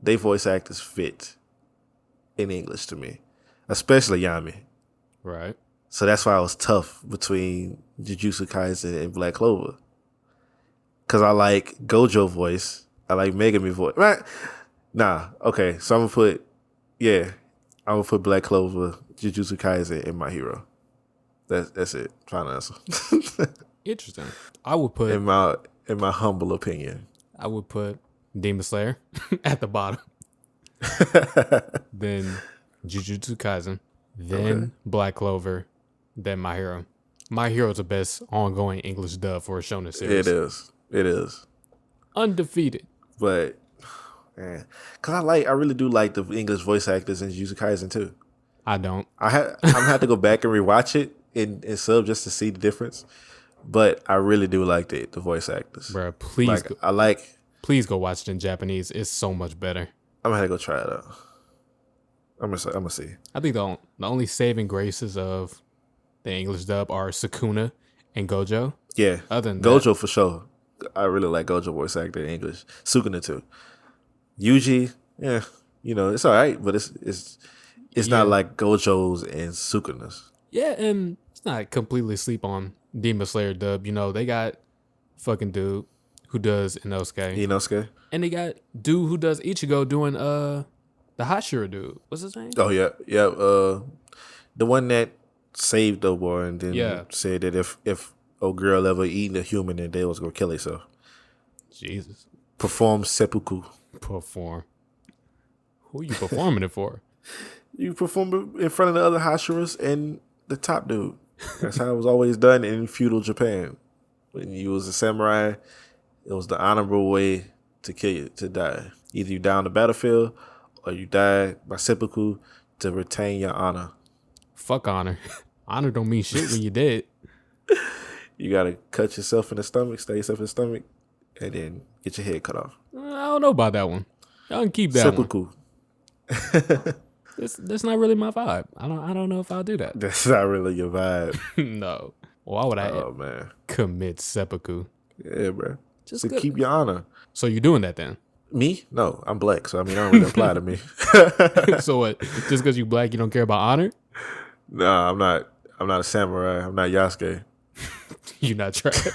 they voice actors fit in English to me, especially Yami. Right. So that's why it was tough between Jujutsu Kaisen and Black Clover. Because I like Gojo voice. I like Megami voice. Right? Nah. Okay. So I'm going to put, I would put Black Clover, Jujutsu Kaisen, and My Hero. That's it. Final answer. Interesting. I would put in my humble opinion. I would put Demon Slayer at the bottom. Then Jujutsu Kaisen. Then Black Clover. Then My Hero. My Hero is the best ongoing English dub for a shonen series. It is. Undefeated. But man, cause I really do like the English voice actors in Jujutsu Kaisen too. I don't. I'm gonna have to go back and rewatch it in sub just to see the difference. But I really do like the voice actors. Bro, please please go watch it in Japanese. It's so much better. I'm gonna have to go try it out. I'm gonna see. I think the only saving graces of the English dub are Sukuna and Gojo. Yeah. Other than Gojo for sure. I really like Gojo voice actor in English. Sukuna too. Yuji, yeah, it's all right, but it's not like Gojo's and Sukuna's. Yeah, and it's not completely sleep on Demon Slayer dub. They got fucking dude who does Inosuke. And they got dude who does Ichigo doing the Hashira dude. What's his name? Oh yeah. The one that saved the war and then said that if a girl ever eaten a human, then they was gonna kill herself. Jesus. Perform seppuku. Perform. Who are you performing it for? You perform it in front of the other Hashiras and the top dude. That's how it was always done in feudal Japan. When you was a samurai, it was the honorable way to kill you, to die. Either you die on the battlefield or you die by seppuku to retain your honor. Fuck honor. Honor don't mean shit when you're dead. You gotta cut yourself in the stomach, stab yourself in the stomach, and then get your head cut off. I don't know about that one. Y'all can keep that seppuku. One. That's not really my vibe. I don't know if I'll do that. That's not really your vibe. No. Why would I commit seppuku? Yeah, bro. Just to keep your honor. So you're doing that then? Me? No, I'm black, so I don't really apply to me. So what? Just because you black, you don't care about honor? No, I'm not a samurai. I'm not Yasuke. You're not trash.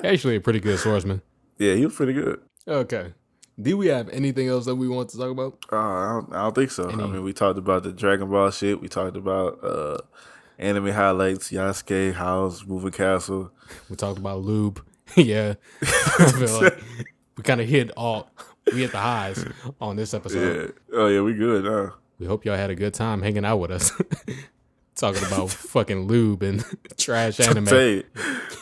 Actually, a pretty good swordsman. Yeah, he was pretty good. Okay. Do we have anything else that we want to talk about? I don't think so. We talked about the Dragon Ball shit. We talked about anime highlights, Yasuke, Howl's Moving Castle. We talked about lube. Yeah. I feel like we kind of hit the highs on this episode. Yeah. Oh, yeah, we good, huh? We hope y'all had a good time hanging out with us. Talking about fucking lube and trash anime.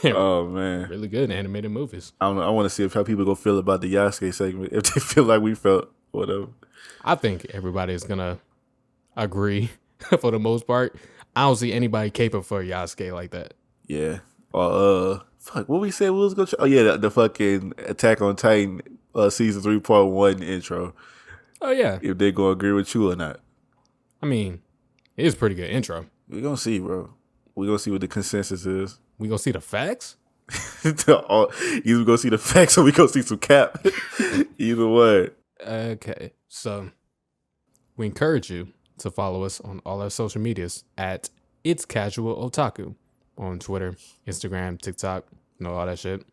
Oh, man. Really good animated movies. I want to see how people gonna feel about the Yasuke segment. If they feel like we felt, whatever. I think everybody is going to agree for the most part. I don't see anybody capable for Yasuke like that. Yeah. Fuck, what we said we was gonna try? Oh, yeah, the fucking Attack on Titan season 3 part 1 intro. Oh, yeah. If they gonna agree with you or not. I mean, it is a pretty good intro. We gonna see, bro. We gonna see what the consensus is. We gonna see the facts? Either we gonna see the facts or we gonna see some cap. Either way. Okay, so we encourage you to follow us on all our social medias at It's Casual Otaku on Twitter, Instagram, TikTok, all that shit.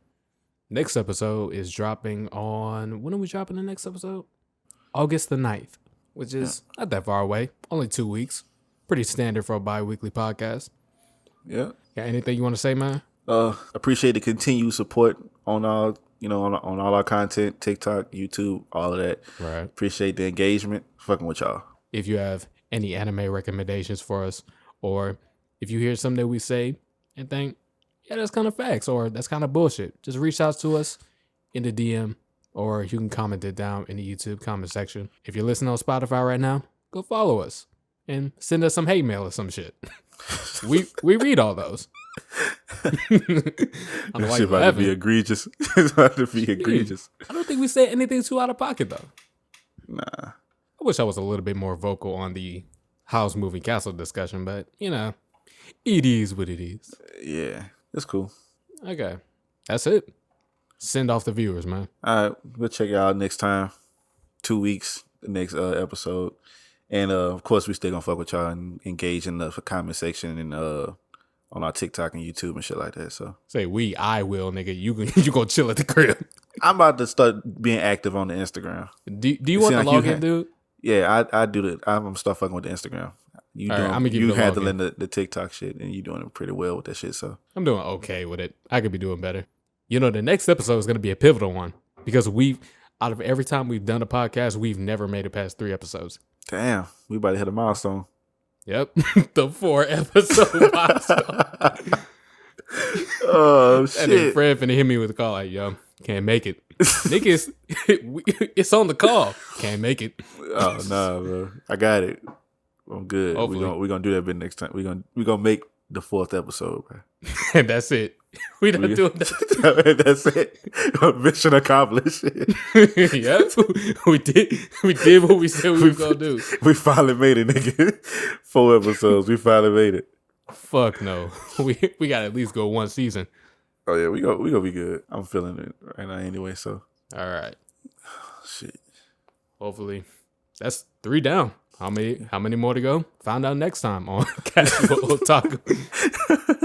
Next episode is dropping on... When are we dropping the next episode? August the 9th, which is not that far away. Only 2 weeks. Pretty standard for a bi-weekly podcast. Yeah. Got anything you want to say, man? Appreciate the continued support on all, on all our content, TikTok, YouTube, all of that. Right. Appreciate the engagement. Fucking with y'all. If you have any anime recommendations for us, or if you hear something that we say and think, yeah, that's kind of facts, or that's kind of bullshit, just reach out to us in the DM, or you can comment it down in the YouTube comment section. If you're listening on Spotify right now, go follow us and send us some hate mail or some shit. we read all those. I don't know why you're about to be egregious. It's about to be egregious. I don't think we say anything too out of pocket though. Nah. I wish I was a little bit more vocal on the House Moving Castle discussion, but it is what it is. Yeah, it's cool. Okay, that's it. Send off the viewers, man. All right, we'll check y'all out next time. 2 weeks, the next episode. And of course, we still gonna fuck with y'all and engage in the comment section and on our TikTok and YouTube and shit like that. So say I will, nigga. You gonna chill at the crib. I'm about to start being active on the Instagram. Do you want the login, dude? Yeah, I do that. I'm start fucking with the Instagram. You All right, I'm doing gonna give you you the handling login. the TikTok shit, and you doing it pretty well with that shit. So I'm doing okay with it. I could be doing better. You know, the next episode is gonna be a pivotal one because out of every time we've done a podcast, we've never made it past 3 episodes. damn, we about to hit a milestone. Yep, the 4 episode milestone. Oh And then shit! Fred finna hit me with a call like, yo, can't make it. Niggas, it's on the call. Can't make it. Oh no, bro. I got it. I'm good. Hopefully. We gonna do that bit next time. We gonna make the 4th episode, bro. And that's it. We done doing that. That's it. Mission accomplished. Yep. We did what we said we were gonna do. We finally made it, nigga. 4 episodes. We finally made it. Fuck no. We gotta at least go 1 season. Oh yeah, we gonna be good. I'm feeling it right now anyway. So All right. shit. Hopefully, that's 3 down. How many more to go? Find out next time on Casual Otaku.